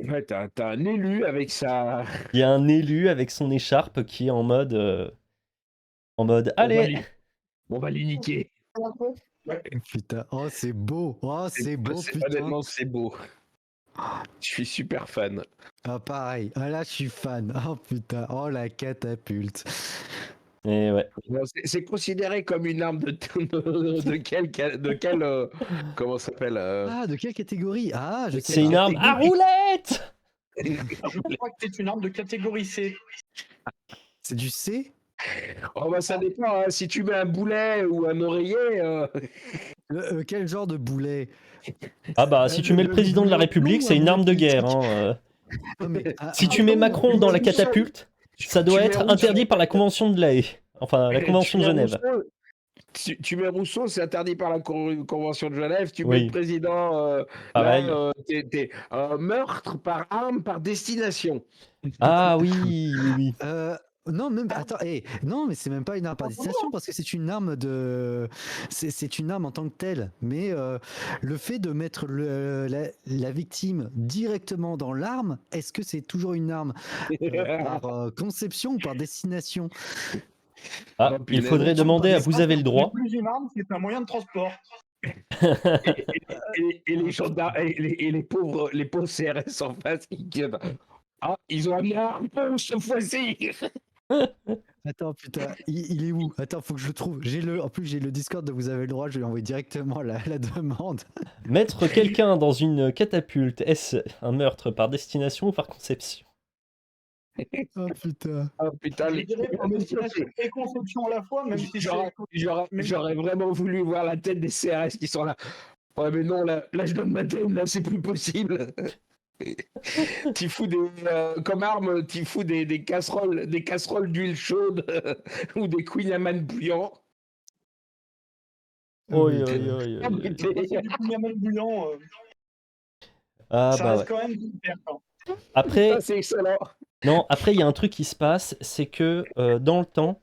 Ouais, t'as un élu avec sa. il y a un élu avec son écharpe qui est en mode allez. On va les niquer. Putain, oh c'est beau, oh c'est beau, putain. Honnêtement, c'est beau. Je suis super fan. Ah pareil, ah là je suis fan, oh putain, oh la catapulte. Et ouais. C'est considéré comme une arme de quelle comment ça s'appelle Ah de quelle catégorie? Ah je sais C'est une pas. arme à roulette. Je crois que c'est une arme de catégorie C. C'est du C? Oh bah ça dépend, hein. Si tu mets un boulet ou un oreiller. Quel genre de boulet? Ah bah si tu mets le président de la République, c'est une arme de guerre. Hein. Non, mais, Si tu mets Macron dans la catapulte, ça doit être interdit par la Convention de La Haye. Enfin, la Convention de Genève. Tu mets Rousseau, c'est interdit par la Convention de Genève. Tu mets Oui. le président, Pareil. t'es meurtre par arme, par destination. Ah oui, oui, oui. Non, même attends, non, mais c'est même pas une arme par destination parce que c'est une arme c'est une arme en tant que telle. Mais le fait de mettre la victime directement dans l'arme, est-ce que c'est toujours une arme par conception ou par destination? Ah, il faudrait demander à Vous avez le droit. C'est plus une arme, c'est un moyen de transport. Et les gendarmes et les pauvres CRS en face qui disent ah, ils ont amené un harpon cette fois-ci. Attends, putain, il est où? Attends, faut que je le trouve. En plus, j'ai le Discord de Vous avez le droit, je vais envoyer directement la demande. Mettre quelqu'un dans une catapulte, est-ce un meurtre par destination ou par conception? Oh putain. Ah putain, Je dirais par destination et conception à la fois, même si j'aurais vraiment voulu voir la tête des CRS qui sont là. Ouais, mais non, là je donne ma tête, là c'est plus possible. Tu fous comme arme, tu fous des casseroles d'huile chaude ou des Queen Amman bouillants. Oi, Mais, oi, oi, oi. c'est du couign bouillant. Ah Ça bah reste ouais. quand même hyper fort. Après, Ça, c'est excellent. non, après il y a un truc qui se passe, c'est que dans le temps,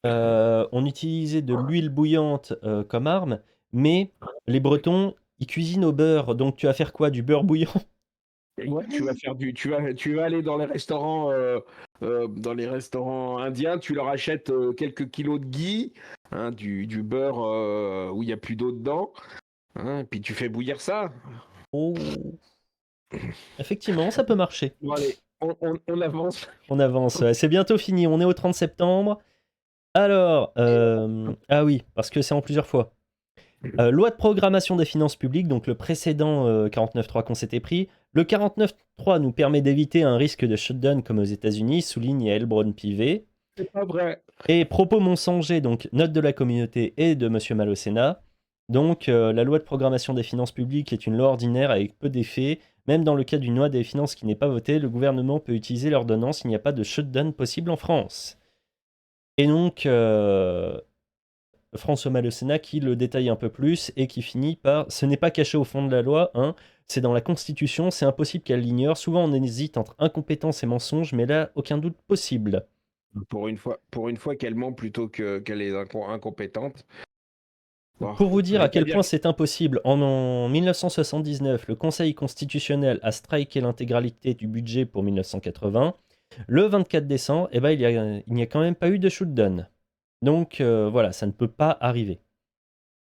on utilisait de l'huile bouillante comme arme, mais les Bretons, ils cuisinent au beurre, donc tu vas faire quoi? Du beurre bouillant? Ouais, tu vas aller dans les restaurants indiens, tu leur achètes quelques kilos de ghee, hein, du beurre où il n'y a plus d'eau dedans. Hein, puis tu fais bouillir ça. Oh. Effectivement, ça peut marcher. Bon, allez, on avance. On avance. Ouais, c'est bientôt fini. On est au 30 septembre. Alors, ah oui, parce que c'est en plusieurs fois. Loi de programmation des finances publiques, donc le précédent 49.3 qu'on s'était pris. Le 49.3 nous permet d'éviter un risque de shutdown comme aux États-Unis, souligne Elbron Pivet. C'est pas vrai. Et propos mensongers, donc note de la communauté et de Monsieur Mal au Sénat. Donc la loi de programmation des finances publiques est une loi ordinaire avec peu d'effets. Même dans le cas d'une loi des finances qui n'est pas votée, le gouvernement peut utiliser l'ordonnance, il n'y a pas de shutdown possible en France. Et donc, François Mal au Sénat qui le détaille un peu plus et qui finit par « Ce n'est pas caché au fond de la loi, hein, c'est dans la Constitution, c'est impossible qu'elle l'ignore. Souvent on hésite entre incompétence et mensonge, mais là, aucun doute possible. » Pour une fois qu'elle ment plutôt qu'elle est incompétente. Bon, Pour vous dire je à vais quel pas point c'est impossible, en 1979, le Conseil constitutionnel a striké l'intégralité du budget pour 1980. Le 24 décembre, eh ben, il n'y a quand même pas eu de shutdown. Donc voilà, ça ne peut pas arriver.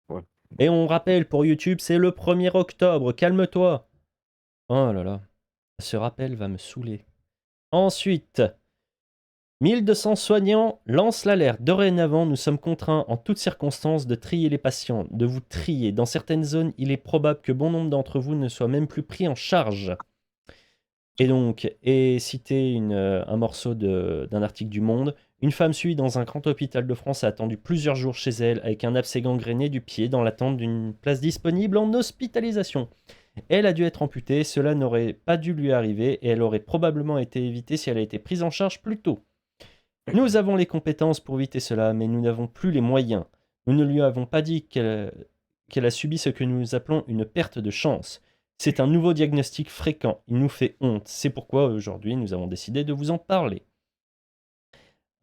Ouais. Et on rappelle pour YouTube, c'est le 1er octobre, calme-toi. Oh là là, ce rappel va me saouler. Ensuite, 1200 soignants lancent l'alerte. Dorénavant, nous sommes contraints en toutes circonstances de trier les patients, de vous trier. Dans certaines zones, il est probable que bon nombre d'entre vous ne soient même plus pris en charge. Et donc, et citer un morceau d'un article du Monde, une femme suivie dans un grand hôpital de France a attendu plusieurs jours chez elle avec un abcès gangréné du pied dans l'attente d'une place disponible en hospitalisation. Elle a dû être amputée, cela n'aurait pas dû lui arriver et elle aurait probablement été évitée si elle a été prise en charge plus tôt. Nous avons les compétences pour éviter cela, mais nous n'avons plus les moyens. Nous ne lui avons pas dit qu'elle a subi ce que nous appelons une perte de chance. C'est un nouveau diagnostic fréquent, il nous fait honte. C'est pourquoi aujourd'hui nous avons décidé de vous en parler.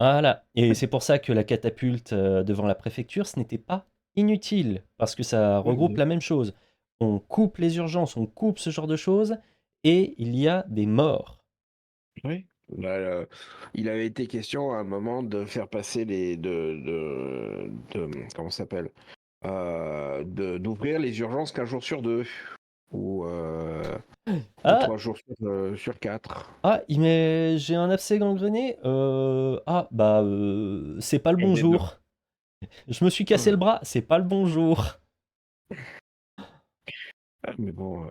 Voilà, et c'est pour ça que la catapulte devant la préfecture, ce n'était pas inutile, parce que ça regroupe la même chose. On coupe les urgences, on coupe ce genre de choses, et il y a des morts. Oui. Là, il avait été question à un moment de faire passer comment ça s'appelle d'ouvrir les urgences qu'un jour sur deux ou Ah, 3 jours sur 4. j'ai un abcès gangréné. C'est pas le Et bonjour. Je me suis cassé le bras, c'est pas le bonjour. Mais bon,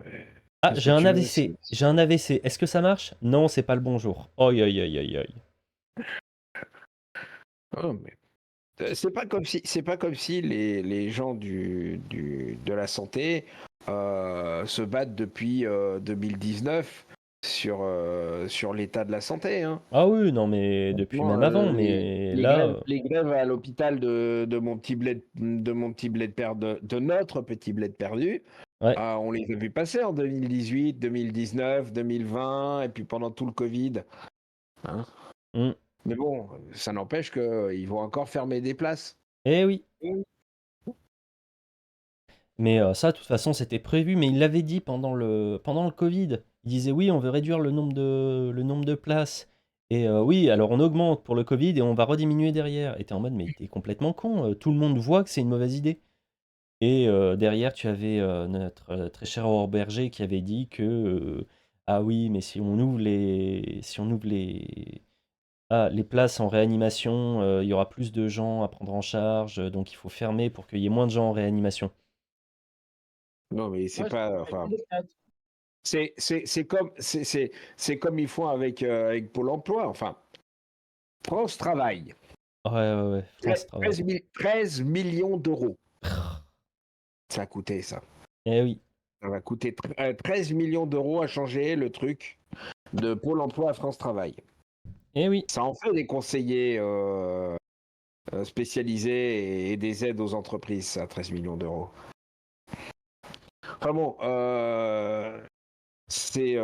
Ah, qu'est-ce j'ai que un tu veux, AVC. J'ai un AVC. Est-ce que ça marche? Non, c'est pas le bonjour. Oi, oi, oi, oi, oi. oh, mais c'est pas comme si les gens de la santé se battent depuis 2019 sur l'état de la santé, hein. Ah oui, non, mais depuis même avant. Mais là, Les grèves à l'hôpital de mon petit bled, de notre petit bled perdu, ouais. on les a vus passer en 2018, 2019, 2020, et puis pendant tout le Covid. Hein. Mm. Mais bon, ça n'empêche qu'ils vont encore fermer des places. Eh oui. Mais ça, de toute façon, c'était prévu. Mais il l'avait dit pendant le Covid. Il disait oui, on veut réduire le nombre de places. Et oui, alors on augmente pour le Covid et on va rediminuer derrière. Et t'es en mode, mais t'es complètement con. Tout le monde voit que c'est une mauvaise idée. Et derrière, tu avais notre très cher Aurore Berger qui avait dit que ah oui, mais si on ouvre les places en réanimation, il y aura plus de gens à prendre en charge, donc il faut fermer pour qu'il y ait moins de gens en réanimation. Non, mais c'est Ouais, pas. Enfin, c'est comme ils font avec Pôle emploi. Enfin, France Travail. Ouais, France Travail. 13 millions d'euros. Ça a coûté ça. Eh oui. Ça va coûter 13 millions d'euros à changer le truc de Pôle emploi à France Travail. Eh oui. Ça en fait des conseillers spécialisés et des aides aux entreprises, ça, 13 millions d'euros. Enfin bon, c'est...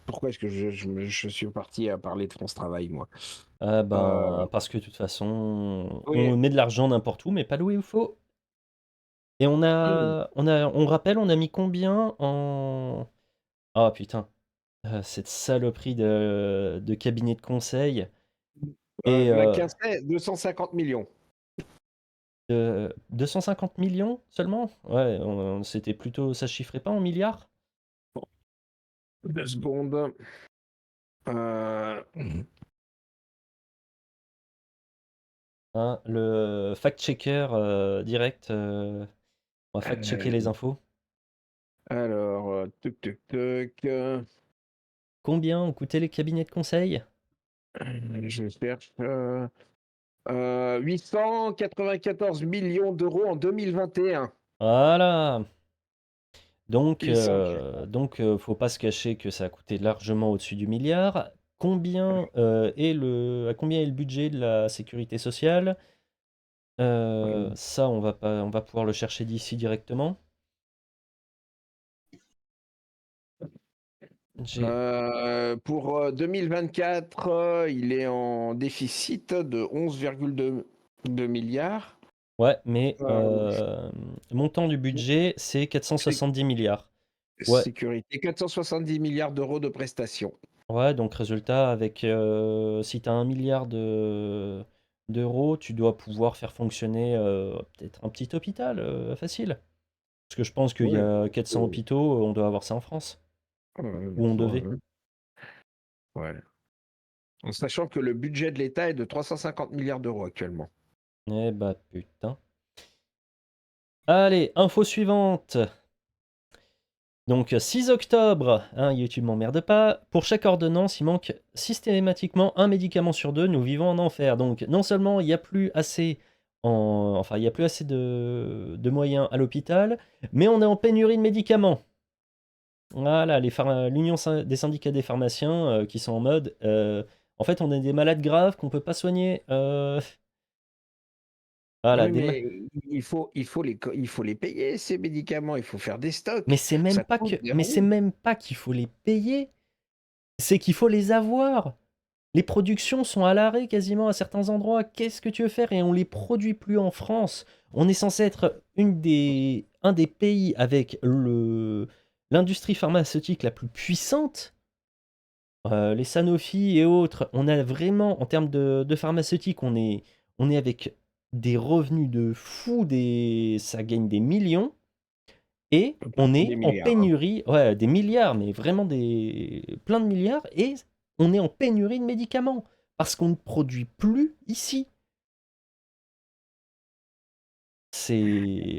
pourquoi est-ce que je suis parti à parler de France Travail, moi? Parce que de toute façon, Oui. on met de l'argent n'importe où, mais pas là où il faut. Et on rappelle, on a mis combien en... Ah putain, cette saloperie de cabinet de conseil. Et La 250 millions. 250 millions seulement? Ouais, c'était plutôt, ça se chiffrait pas en milliards? 2 secondes. Hein, le fact-checker direct, on va fact-checker les infos. Alors, tuc, tuc, tuc. Combien ont coûté les cabinets de conseil? Je cherche. 894 millions d'euros en 2021. Voilà. Donc, 800. faut pas se cacher que ça a coûté largement au-dessus du milliard. À combien est le budget de la sécurité sociale? Ça, on va pouvoir le chercher d'ici directement. Pour 2024, il est en déficit de 11,2 milliards. Ouais, mais Euh, montant du budget, c'est 470 milliards. Ouais, Sécurité, 470 milliards d'euros de prestations. ouais, donc résultat, avec si tu as 1 milliard d'euros, tu dois pouvoir faire fonctionner peut-être un petit hôpital facile. Parce que je pense qu'il y Ouais. a 400 hôpitaux, on doit avoir ça en France. Ou on devait. Ouais. En sachant que le budget de l'État est de 350 milliards d'euros actuellement. Eh bah putain. Allez, info suivante. Donc 6 octobre, hein, YouTube m'emmerde pas. Pour chaque ordonnance, il manque systématiquement un médicament sur 2. Nous vivons en enfer. Donc non seulement il n'y a plus assez, enfin il y a plus assez de moyens à l'hôpital, mais on est en pénurie de médicaments. Voilà, l'Union des syndicats des pharmaciens qui sont en mode, en fait on est des malades graves qu'on peut pas soigner. Voilà, Oui, mais il faut les payer, ces médicaments. Il faut faire des stocks. Mais c'est même Ça pas coûte que, des mais c'est ronds. même pas qu'il faut les payer, c'est qu'il faut les avoir. Les productions sont à l'arrêt quasiment à certains endroits. Qu'est-ce que tu veux faire? Et on les produit plus en France. On est censé être un des pays avec l'industrie pharmaceutique la plus puissante. Les Sanofi et autres, on a vraiment, en termes de pharmaceutique, on est avec des revenus de fou, ça gagne des millions. Et on est Des en milliards. pénurie, ouais, des milliards, mais vraiment plein de milliards, et on est en pénurie de médicaments parce qu'on ne produit plus ici.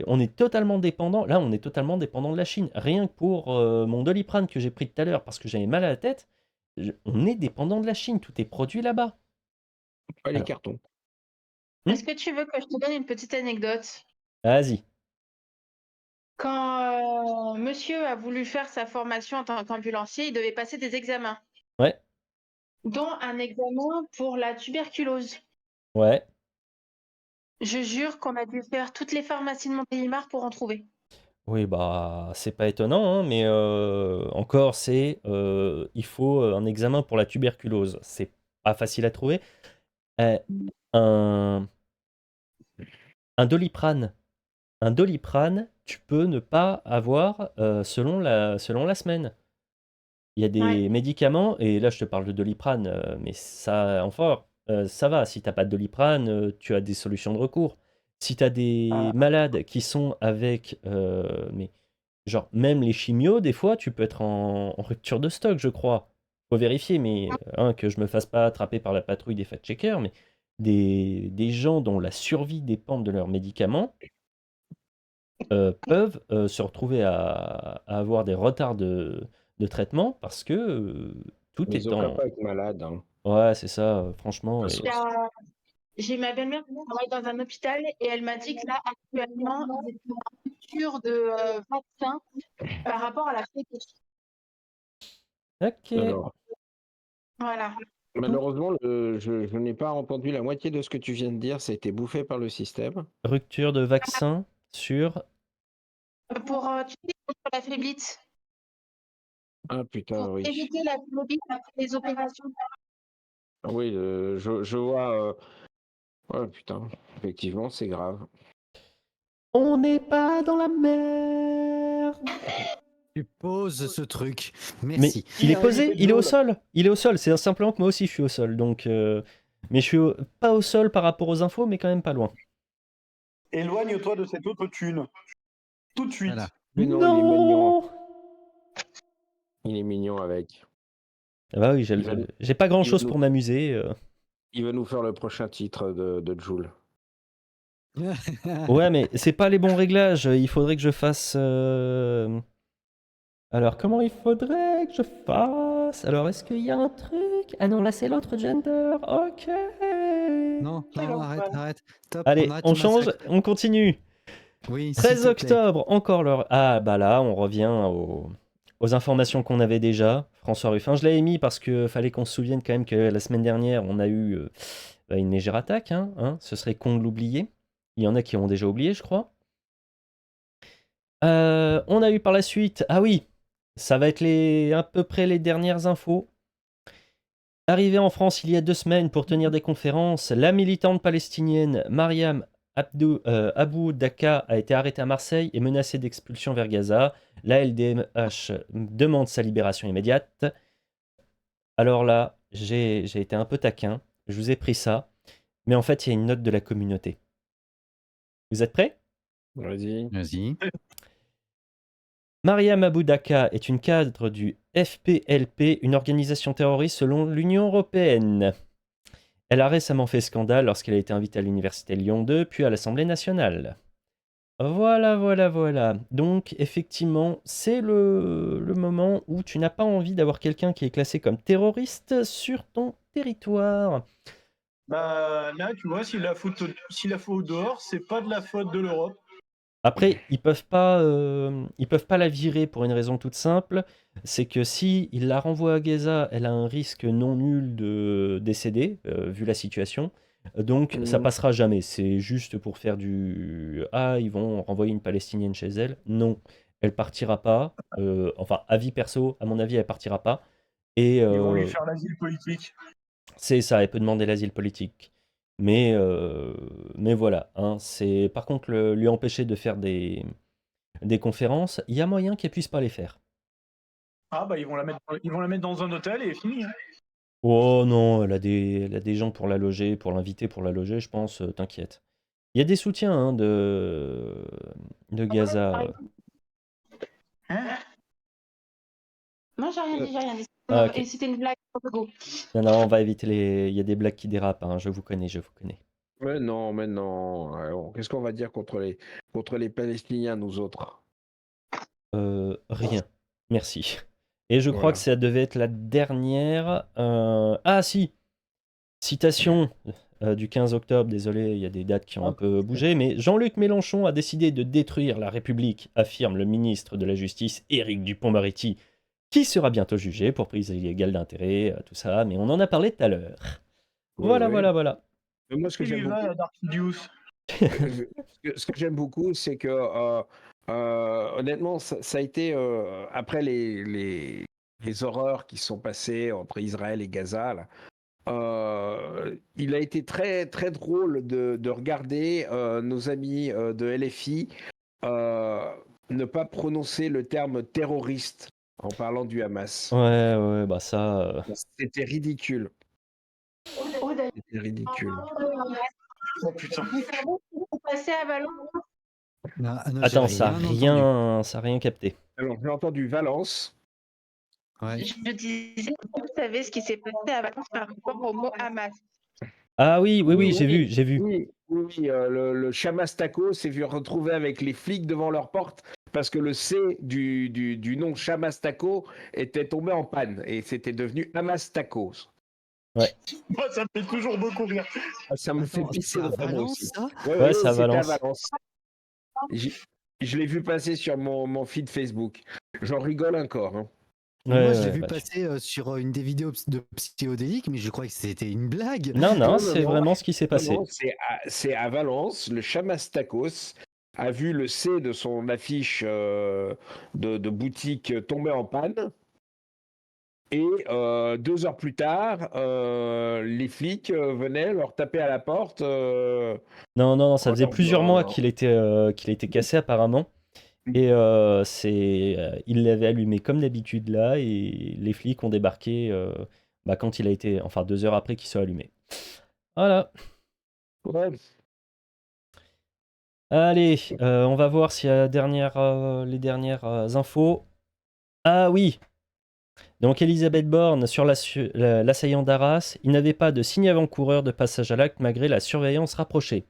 On est totalement dépendant. Là, on est totalement dépendant de la Chine. Rien que pour mon Doliprane que j'ai pris tout à l'heure parce que j'avais mal à la tête, on est dépendant de la Chine. Tout est produit là-bas. Pas les Alors, cartons. Est-ce que tu veux que je te donne une petite anecdote? vas-y. Quand monsieur a voulu faire sa formation en tant qu'ambulancier, il devait passer des examens, Ouais, dont un examen pour la tuberculose. ouais. Je jure qu'on a dû faire toutes les pharmacies de Montélimar pour en trouver. Oui, bah, c'est pas étonnant, hein, mais encore, il faut un examen pour la tuberculose. C'est pas facile à trouver. Euh, un, un Doliprane. Un Doliprane, tu peux ne pas avoir selon la semaine. Il y a des Ouais. médicaments, et là je te parle de Doliprane, mais ça, enfin, ça va. Si t'as pas de Doliprane, tu as des solutions de recours. Si tu as des malades qui sont avec, mais genre même les chimios, des fois tu peux être en rupture de stock, je crois. Faut vérifier, mais que je me fasse pas attraper par la patrouille des fact-checkers, mais des gens dont la survie dépend de leurs médicaments peuvent se retrouver à avoir des retards de traitement parce que tout Mais ils est ont qu'à en... pas être malades. Hein. Ouais, c'est ça, franchement. De toute façon, J'ai ma belle-mère qui travaille dans un hôpital et elle m'a dit que là, actuellement, ils étaient en rupture de vaccin par rapport à la fête. Ok, alors, Voilà. malheureusement, je n'ai pas entendu la moitié de ce que tu viens de dire. Ça a été bouffé par le système. rupture de vaccin sur... Tu sais, pour la phlébite, Ah putain, pour oui. éviter la phlébite après les opérations. Oui, je vois. Ouais, putain, effectivement, c'est grave. On n'est pas dans la merde. Tu poses ce truc. Mais Merci. il est a posé, évité de il est au l'eau, là. sol. Il est au sol, c'est simplement que moi aussi je suis au sol. Donc, mais je suis pas au sol par rapport aux infos, mais quand même pas loin. éloigne-toi de cette autre thune. Tout de suite. Voilà. Mais non, il est mignon. Non! Il est mignon avec. Ah bah oui, Il va, j'ai pas grand il va chose nous, pour m'amuser. il va nous faire le prochain titre de Joule. Ouais, mais c'est pas les bons réglages. Il faudrait que je fasse. Alors, comment il faudrait que je fasse? Alors, est-ce qu'il y a un truc? Ah non, là, c'est l'autre gender. Ok. Non, non, arrête. Top, Allez, arrête on le change, massacre. on continue. Oui, s'il 13 te plaît. octobre, encore l'heure. Ah, bah là, on revient aux informations qu'on avait déjà. François Ruffin, je l'avais mis parce que fallait qu'on se souvienne quand même que la semaine dernière, on a eu une légère attaque. Ce serait con de l'oublier. Il y en a qui ont déjà oublié, je crois. On a eu par la suite. Ah oui, ça va être à peu près les dernières infos. Arrivée en France il y a 2 semaines pour tenir des conférences, la militante palestinienne Mariam Abou Daka a été arrêtée à Marseille et menacée d'expulsion vers Gaza. La LDMH demande sa libération immédiate. Alors là, j'ai été un peu taquin, je vous ai pris ça, mais en fait il y a une note de la communauté. Vous êtes prêts? Vas-y. Vas-y. Mariam Abou Daka est une cadre du FPLP, une organisation terroriste selon l'Union européenne. Elle a récemment fait scandale lorsqu'elle a été invitée à l'Université Lyon 2, puis à l'Assemblée nationale. Voilà. Donc, effectivement, c'est le moment où tu n'as pas envie d'avoir quelqu'un qui est classé comme terroriste sur ton territoire. Bah là, tu vois, s'il la fout dehors, c'est pas de la faute de l'Europe. Après, ils peuvent pas la virer pour une raison toute simple, c'est que si ils la renvoient à Gaza, elle a un risque non nul de décéder, vu la situation. Donc ça passera jamais. C'est juste pour faire du ils vont renvoyer une Palestinienne chez elle. Non, elle partira pas. Enfin, avis perso, à mon avis, elle partira pas. Et Ils vont lui faire l'asile politique. c'est ça, elle peut demander l'asile politique. Mais voilà, c'est par contre lui empêcher de faire des conférences, il y a moyen qu'elle puisse pas les faire. Ah bah ils vont la mettre dans un hôtel et fini. Hein. Oh non, elle a des gens pour la loger, pour l'inviter, pour la loger, je pense, t'inquiète. Il y a des soutiens de Gaza. Hein? Non, j'ai rien dit. Ah, ok. Et c'était une blague. Go. Non, on va éviter il y a des blagues qui dérapent, je vous connais. Mais non. Alors, qu'est-ce qu'on va dire contre les Palestiniens, nous autres? Rien. Merci. Et je crois Voilà. que ça devait être la dernière. Ah si, citation du 15 octobre, désolé, il y a des dates qui ont un peu bougé, mais Jean-Luc Mélenchon a décidé de détruire la République, affirme le ministre de la Justice Éric Dupond-Moretti, qui sera bientôt jugé pour prise illégale d'intérêt, tout ça, mais on en a parlé tout à l'heure. Oui. Voilà. Mais moi, ce que j'aime beaucoup, Dark Sidious. ce que j'aime beaucoup, c'est que honnêtement, ça a été après les horreurs qui sont passées entre Israël et Gaza. Là, il a été très très drôle de regarder nos amis de LFI ne pas prononcer le terme terroriste en parlant du Hamas. Ouais, bah ça. C'était ridicule. Oh, d'ailleurs, C'était ridicule. Oh putain. vous savez ce qui s'est passé à Valence? Non, Attends, j'ai ça a rien capté. Alors, j'ai entendu Valence. Ouais. Je disais, vous savez ce qui s'est passé à Valence par rapport au mot Hamas? Ah oui, j'ai vu. Oui, le Chamastaco s'est vu retrouver avec les flics devant leur porte parce que le C du nom Chamastaco était tombé en panne et c'était devenu Hamastakos. Ouais. Moi, ça me fait toujours beaucoup rire. Ça me fait pisser de Valence, aussi. ça Ouais, c'est à c'était Valence. Je l'ai vu passer sur mon feed Facebook. J'en rigole encore. Hein. Moi, je l'ai vu passer sur une des vidéos de Psychodélique, mais je crois que c'était une blague. Non, c'est vraiment ce qui s'est passé. Non, c'est à Valence, le Chamastakos a vu le C de son affiche de boutique tomber en panne. Et 2 heures plus tard, les flics venaient leur taper à la porte. Non, ça faisait plusieurs mois qu'il était cassé apparemment. Et il l'avait allumé comme d'habitude là, et les flics ont débarqué quand il a été, enfin 2 heures après qu'il soit allumé. Voilà. Ouais. Allez, on va voir s'il y a les dernières infos. Ah oui, donc Elisabeth Borne sur l'assaillant d'Arras, il n'avait pas de signe avant-coureur de passage à l'acte malgré la surveillance rapprochée.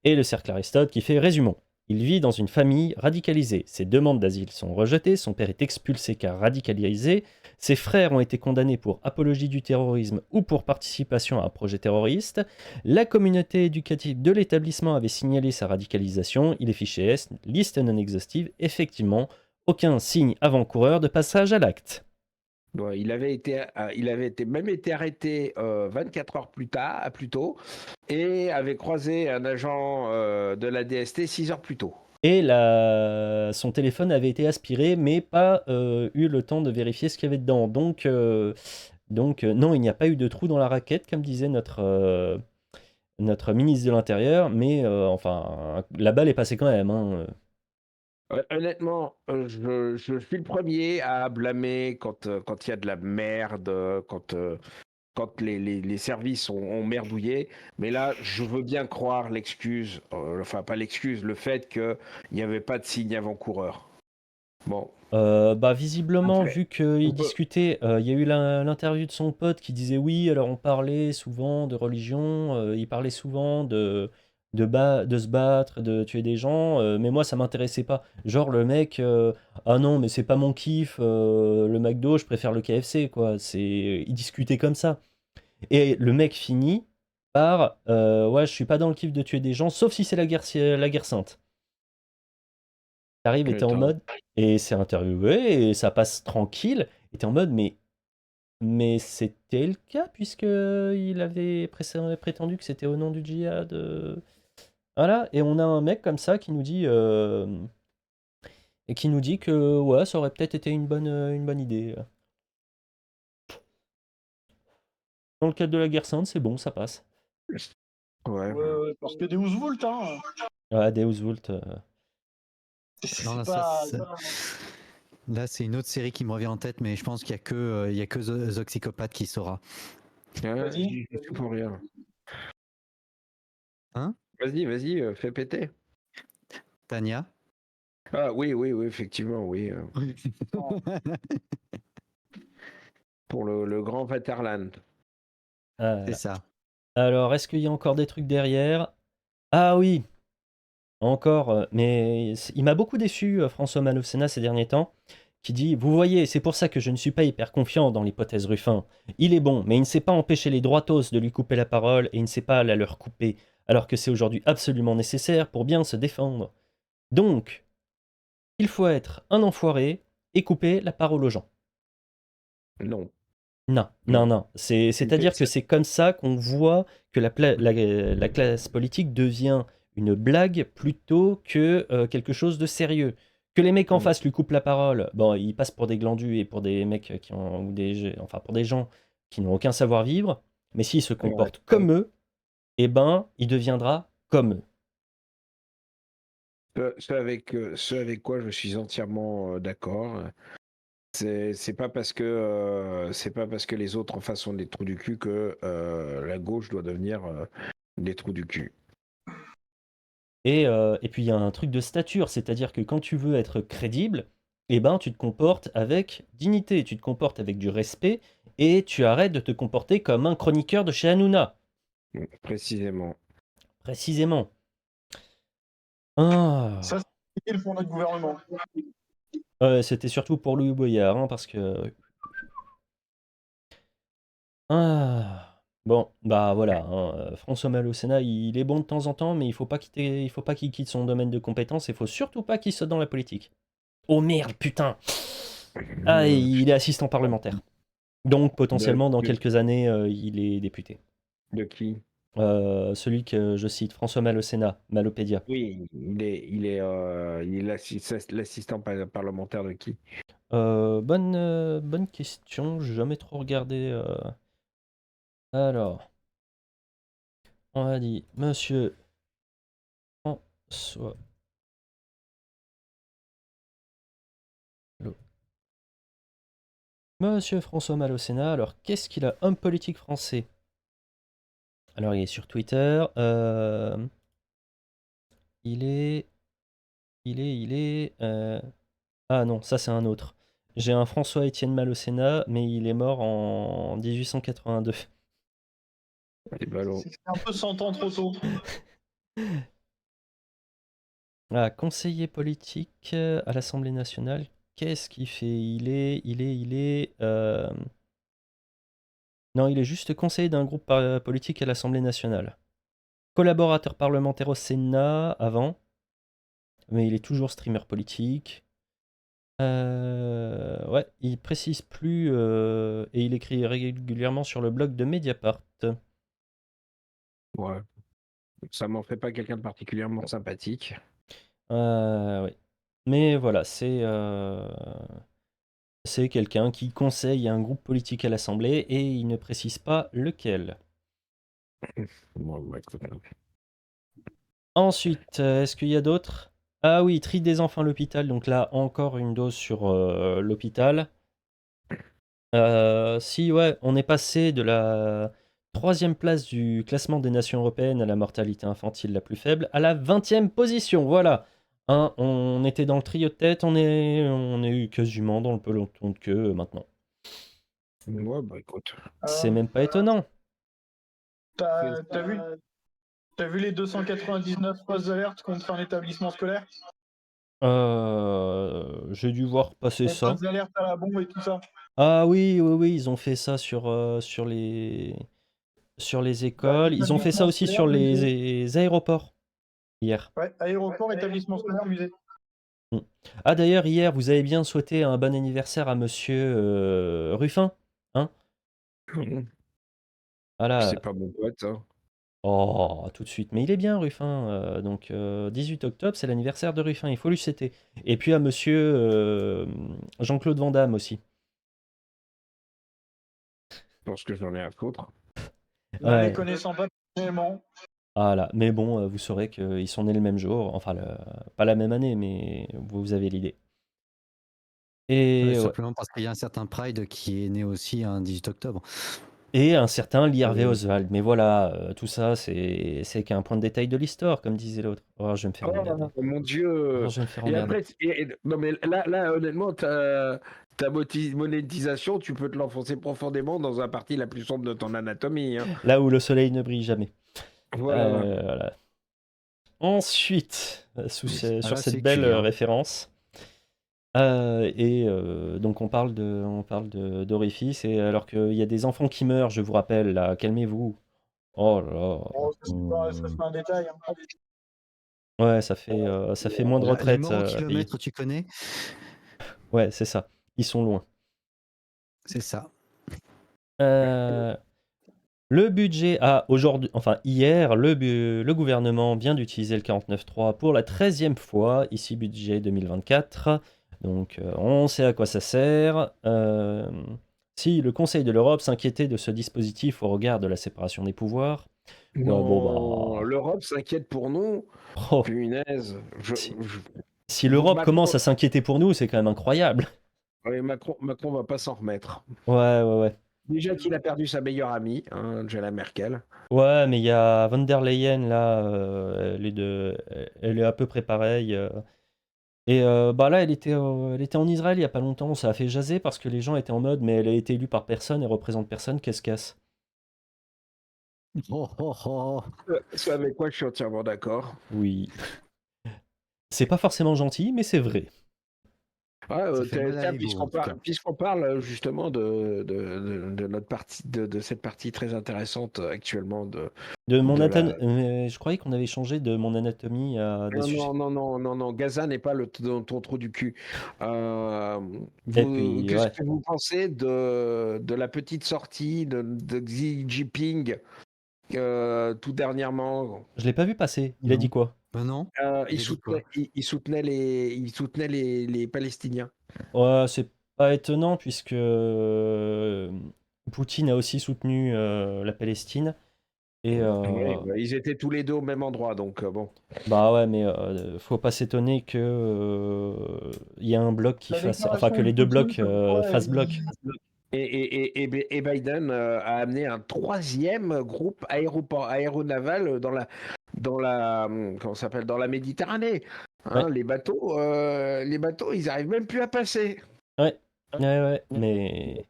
Et le cercle Aristote qui fait résumons. Il vit dans une famille radicalisée. Ses demandes d'asile sont rejetées, son père est expulsé car radicalisé, ses frères ont été condamnés pour apologie du terrorisme ou pour participation à un projet terroriste, la communauté éducative de l'établissement avait signalé sa radicalisation, il est fiché S, liste non exhaustive, effectivement, aucun signe avant-coureur de passage à l'acte. Ouais, il avait même été arrêté 24 heures plus tôt et avait croisé un agent de la DST 6 heures plus tôt. Et son téléphone avait été aspiré, mais pas eu le temps de vérifier ce qu'il y avait dedans. Donc, non, il n'y a pas eu de trou dans la raquette, comme disait notre ministre de l'Intérieur, mais enfin, la balle est passée quand même. Hein. Honnêtement, je suis le premier à blâmer quand il y a de la merde, quand les services ont merdouillé. Mais là, je veux bien croire l'excuse, enfin pas l'excuse, le fait qu'il n'y avait pas de signe avant-coureur. Bon. Visiblement, Après, vu qu'il on peut- discutait, il y a eu l'interview de son pote qui disait oui, alors on parlait souvent de religion, il parlait souvent de se battre, de tuer des gens, mais moi ça m'intéressait pas. Genre le mec, ah non, mais c'est pas mon kiff, le McDo, je préfère le KFC, quoi. Il discutait comme ça. Et le mec finit par, ouais, je suis pas dans le kiff de tuer des gens, sauf si c'est la guerre sainte. Arrive, était en Attends. mode, et c'est interviewé, et ça passe tranquille, était en mode, mais c'était le cas, puisque il avait prétendu que c'était au nom du djihad. Voilà, et on a un mec comme ça qui nous dit que ouais, ça aurait peut-être été une bonne idée. Dans le cadre de la guerre sainte, c'est bon, ça passe. Ouais. Ouais, parce que Deus Vult, hein. Ouais, Deus Vult. Non, là, là, c'est une autre série qui me revient en tête, mais je pense qu'il y a que The Psychopath qui saura. Vas-y, tout pour rien. Hein? Vas-y, fais péter. Tania? Ah oui, effectivement, oui. Pour le grand Vaterland. C'est ça. Alors, est-ce qu'il y a encore des trucs derrière? Ah oui, encore, mais il m'a beaucoup déçu, François Malocena, ces derniers temps, qui dit: Vous voyez, c'est pour ça que je ne suis pas hyper confiant dans l'hypothèse Ruffin. Il est bon, mais il ne sait pas empêcher les droitos de lui couper la parole et il ne sait pas la leur couper, alors que c'est aujourd'hui absolument nécessaire pour bien se défendre. Donc, il faut être un enfoiré et couper la parole aux gens. Non. Non. C'est-à-dire que c'est comme ça qu'on voit que la classe politique devient une blague plutôt que quelque chose de sérieux. Que les mecs en face lui coupent la parole, bon, ils passent pour des glandus et pour des mecs enfin pour des gens qui n'ont aucun savoir-vivre, mais s'il se comporte comme eux, eh ben, il deviendra comme eux. Ce avec quoi je suis entièrement d'accord. C'est pas parce que les autres en face ont des trous du cul que la gauche doit devenir des trous du cul. Et puis il y a un truc de stature, c'est-à-dire que quand tu veux être crédible, eh ben, tu te comportes avec dignité, tu te comportes avec du respect, et tu arrêtes de te comporter comme un chroniqueur de chez Hanouna. Précisément. Précisément. Ah. Ça, c'est le fond de notre gouvernement. C'était surtout pour Louis Boyard, hein, parce que... Ah. Bon, bah voilà, hein, François Malocena, il est bon de temps en temps, mais il faut pas qu'il quitte son domaine de compétence, il faut surtout pas qu'il saute dans la politique. Oh merde, putain! Ah, et il est assistant parlementaire. Donc potentiellement, dans quelques années, il est député. De qui? Celui que je cite, François Malocena, Malopédia. Oui, il est l'assistant parlementaire de qui? Bonne question, j'ai jamais trop regardé. Alors, on a dit Monsieur François. Monsieur François Malocena, alors qu'est-ce qu'il a, homme politique français? Alors il est sur Twitter. Il est. Ah non, ça c'est un autre. J'ai un François-Étienne Mal au Sénat, mais il est mort en 1882. Les ballons. C'est un peu 100 ans trop tôt. Ah, conseiller politique à l'Assemblée nationale. Qu'est-ce qu'il fait? Non, il est juste conseiller d'un groupe politique à l'Assemblée nationale. Collaborateur parlementaire au Sénat avant, mais il est toujours streamer politique. Ouais, il précise plus et il écrit régulièrement sur le blog de Mediapart. Ouais. Ça m'en fait pas quelqu'un de particulièrement sympathique. Ouais. Mais voilà, c'est quelqu'un qui conseille un groupe politique à l'Assemblée et il ne précise pas lequel. Bon, bah, écoute, Ensuite, est-ce qu'il y a d'autres? Ah oui, tri des enfants à l'hôpital. Donc là, encore une dose sur l'hôpital. Si, ouais, on est passé de la 3e place du classement des nations européennes à la mortalité infantile la plus faible à la 20e position. Voilà. Hein, on était dans le trio de tête, on est quasiment dans le peloton de queue maintenant. ouais, bah écoute. C'est même pas étonnant. T'as vu les 299 postes d'alerte contre un établissement scolaire? J'ai dû voir passer Les ça. postes d'alerte à la bombe et tout ça. Ah oui, ils ont fait ça sur les écoles. Ils ont fait ça établissement aussi scolaire, sur musée. les aéroports hier. Ouais, aéroport, établissement scolaire, musée. Ah d'ailleurs, hier, vous avez bien souhaité un bon anniversaire à monsieur Ruffin, hein? Voilà. C'est pas mon pote. Hein. Oh, tout de suite. Mais il est bien, Ruffin. Donc, 18 octobre, c'est l'anniversaire de Ruffin. Il faut lui souhaiter. Et puis à monsieur Jean-Claude Van Damme aussi. Je pense que j'en ai à foutre. Là, Ouais. les connaissant pas personnellement. Voilà. Mais bon, vous saurez qu'ils sont nés le même jour. Enfin, pas la même année, mais vous avez l'idée. Et, ouais. Simplement parce qu'il y a un certain Pride qui est né aussi un 18 octobre. Et un certain Lee Harvey Oswald. Mais voilà, tout ça, c'est qu'un point de détail de l'histoire, comme disait l'autre. Oh, je vais me faire emmerder. Oh mon Dieu. Oh, je vais me faire Et emmerder. après, non mais là honnêtement, ta monétisation, tu peux te l'enfoncer profondément dans la partie la plus sombre de ton anatomie. Hein. Là où le soleil ne brille jamais. Voilà. Voilà. Ensuite, sur là, cette c'est belle cuit, hein. référence, donc on parle d'orifice, et alors qu'il y a des enfants qui meurent, je vous rappelle, là, calmez-vous. Oh là là. Oh, ça c'est un détail. Hein. Ouais, ça fait moins de Les retraite morts au à payer. kilomètre, tu connais? Ouais, c'est ça. Ils sont loin. C'est ça. Le budget aujourd'hui, enfin hier, le gouvernement vient d'utiliser le 49.3 pour la 13e fois, ici budget 2024. Donc on sait à quoi ça sert. Si le Conseil de l'Europe s'inquiétait de ce dispositif au regard de la séparation des pouvoirs. Non, bon, l'Europe s'inquiète pour nous. Oh, Punaise. si l'Europe Macron- commence à s'inquiéter pour nous, c'est quand même incroyable. Ouais, Macron va pas s'en remettre. Ouais. Déjà qu'il a perdu sa meilleure amie, hein, Angela Merkel. Ouais, mais il y a von der Leyen là, elle est à peu près pareille. Et bah là, elle était en Israël il y a pas longtemps. Ça a fait jaser parce que les gens étaient en mode, mais elle a été élue par personne et représente personne, qu'est-ce casse? Oh. C'est avec quoi je suis entièrement d'accord. Oui. C'est pas forcément gentil, mais c'est vrai. Ouais, Ça fait mal à tiens, l'ego, en tout cas. puisqu'on parle justement de notre partie, de cette partie très intéressante actuellement de Mon de la- anatomie, je croyais qu'on avait changé de mon anatomie à des sujets. Non, Gaza n'est pas ton trou du cul. Et puis, Qu'est-ce ouais. que vous pensez de la petite sortie de Xi Jinping tout dernièrement? Je l'ai pas vu passer. Il a Non. dit quoi? Ben non. Il soutenait les Palestiniens. Ouais, c'est pas étonnant puisque Poutine a aussi soutenu la Palestine. Et Oui, bah, ils étaient tous les deux au même endroit, donc bon. bah ouais, mais faut pas s'étonner que y a un bloc qui fasse, enfin que les deux blocs fassent bloc. Et Biden a amené un troisième groupe aéronaval comment ça s'appelle, dans la Méditerranée. Ouais. Hein, les bateaux, ils arrivent même plus à passer. Ouais, mais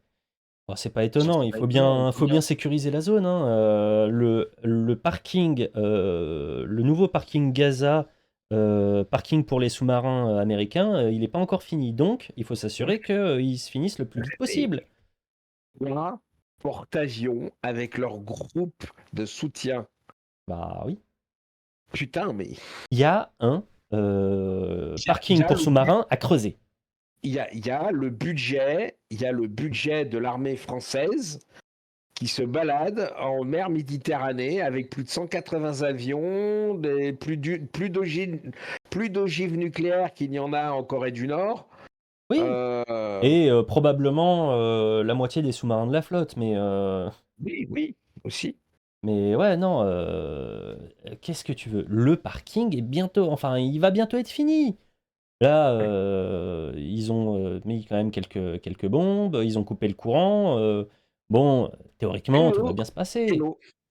bon, c'est pas étonnant, il faut bien sécuriser la zone, hein. Le parking, le nouveau parking Gaza, parking pour les sous-marins américains, il n'est pas encore fini. Donc, il faut s'assurer qu'ils se finissent le plus vite possible. Un porte-avions avec leur groupe de soutien. Bah oui. Putain, mais Il y a un parking pour sous-marins à creuser. il y a le budget de l'armée française qui se balade en mer Méditerranée avec plus de 180 avions, plus d'ogives nucléaires qu'il n'y en a en Corée du Nord. Oui. Euh, Et probablement la moitié des sous-marins de la flotte, oui, aussi. mais ouais, non, qu'est-ce que tu veux? Le parking est bientôt, enfin, il va bientôt être fini. Là, ils ont mis quand même quelques bombes, ils ont coupé le courant. Bon, théoriquement, tout va bien se passer.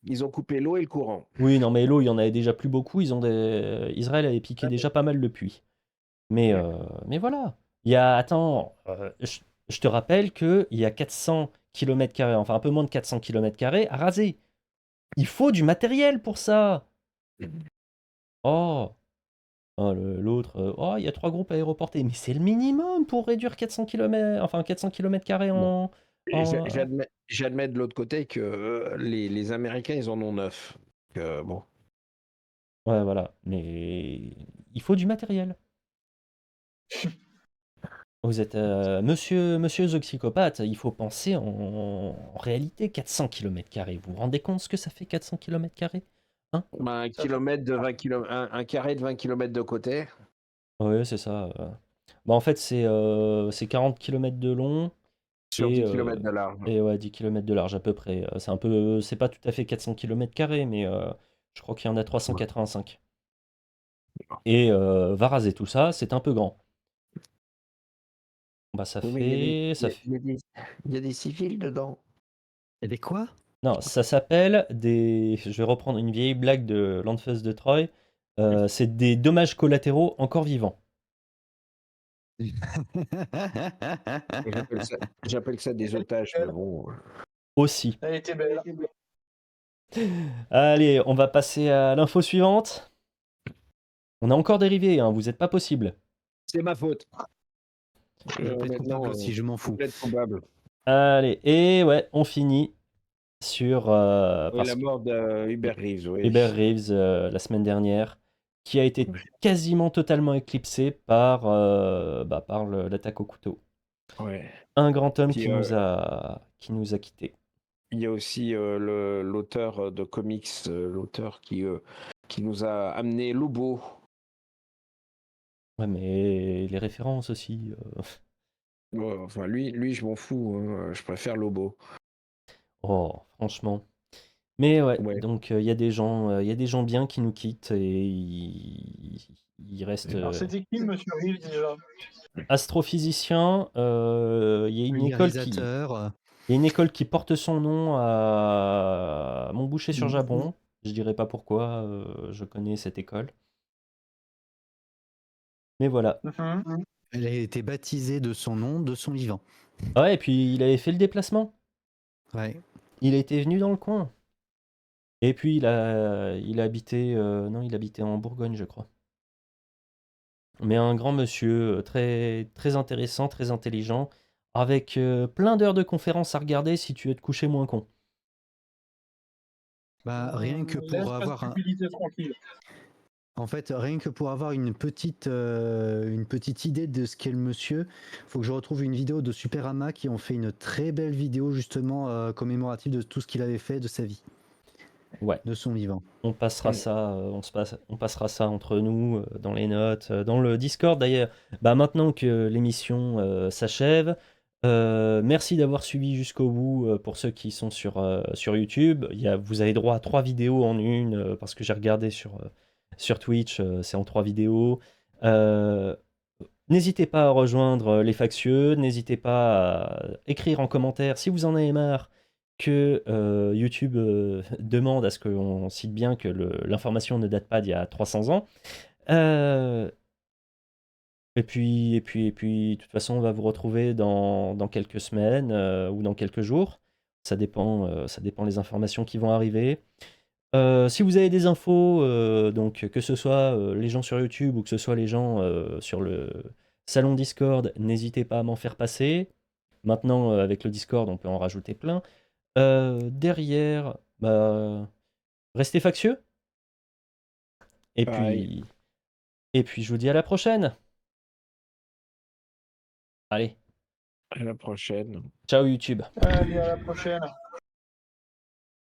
Ils ont coupé l'eau et le courant. Oui, non, mais l'eau, il y en avait déjà plus beaucoup. Israël avait piqué déjà pas mal de puits. Mais voilà. Attends, je te rappelle qu'il y a 400 km², enfin un peu moins de 400 km² à raser. Il faut du matériel pour ça. Oh, l'autre, oh, il y a 3 groupes aéroportés. Mais c'est le minimum pour réduire 400 km, enfin 400 km² Bon. en... J'admets de l'autre côté que les Américains, ils en ont 9. Bon. Ouais, voilà. Mais il faut du matériel. Vous êtes monsieur Zoxycopathe, il faut penser en réalité 400 km². Vous vous rendez compte ce que ça fait 400 km²? Hein? Un kilomètre de 20 km, un carré de 20 km de côté. Ouais, c'est ça. Bah, en fait, c'est 40 km de long Sur et, 10 km de large. et ouais, 10 km de large à peu près. C'est pas tout à fait 400 km², mais je crois qu'il y en a 385. Et va raser tout ça, c'est un peu grand. Bah, ça Oui, mais fait... il y a des civils dedans. Et des quoi? Non, ça s'appelle des. Je vais reprendre une vieille blague de Landfuss de Troy. C'est des dommages collatéraux encore vivants. J'appelle ça des otages, mais bon. Aussi. Elle était belle. Allez, on va passer à l'info suivante. On a encore dérivé, hein, vous n'êtes pas possible. C'est ma faute. Je peux être coupable aussi, je m'en fous. Peut-être coupable. Allez, et ouais, on finit sur Oui, la mort de Hubert Reeves, oui. Hubert Reeves la semaine dernière, qui a été quasiment totalement éclipsé par l'attaque au couteau. Ouais. Un grand homme qui nous a quittés. Il y a aussi l'auteur de comics, l'auteur qui nous a amené Lobo. Ouais, mais les références aussi. Ouais, enfin, lui, je m'en fous. Hein, je préfère Lobo. Oh, franchement. Mais ouais, Ouais. donc il y a des gens bien qui nous quittent et il reste Alors, c'était qui, monsieur Reeves, déjà? astrophysicien. Il y a une école qui, Vulgarisateur. il y a une école qui porte son nom à Montboucher-sur-Jabron. Je dirais pas pourquoi, je connais cette école. Mais voilà. Mhm. Elle a été baptisée de son nom, de son vivant. Ah ouais, et puis il avait fait le déplacement. Ouais. Il était venu dans le coin. Et puis il habitait en Bourgogne, je crois. Mais un grand monsieur, très, très intéressant, très intelligent, avec plein d'heures de conférences à regarder si tu veux te coucher moins con. Bah, rien que Laisse pour ta avoir stupidité tranquille. En fait, rien que pour avoir une petite idée de ce qu'est le monsieur, faut que je retrouve une vidéo de Superama qui ont fait une très belle vidéo justement commémorative de tout ce qu'il avait fait de sa vie, Ouais, de son vivant. on passera ça, on passera ça entre nous, dans les notes, dans le Discord d'ailleurs. Bah, maintenant que l'émission s'achève, merci d'avoir suivi jusqu'au bout pour ceux qui sont sur YouTube. Vous avez droit à 3 vidéos en une, parce que j'ai regardé sur Twitch, c'est en 3 vidéos. N'hésitez pas à rejoindre les factieux, n'hésitez pas à écrire en commentaire si vous en avez marre que YouTube demande à ce qu'on cite bien que l'information ne date pas d'il y a 300 ans. Et puis, de toute façon, on va vous retrouver dans quelques semaines ou dans quelques jours. Ça dépend les informations qui vont arriver. Si vous avez des infos, donc que ce soit les gens sur YouTube ou que ce soit les gens sur le salon Discord, n'hésitez pas à m'en faire passer. Maintenant, avec le Discord, on peut en rajouter plein. Derrière, bah, restez factieux. Et Pareil. puis, je vous dis à la prochaine. Allez, À la prochaine. ciao YouTube. Allez, à la prochaine.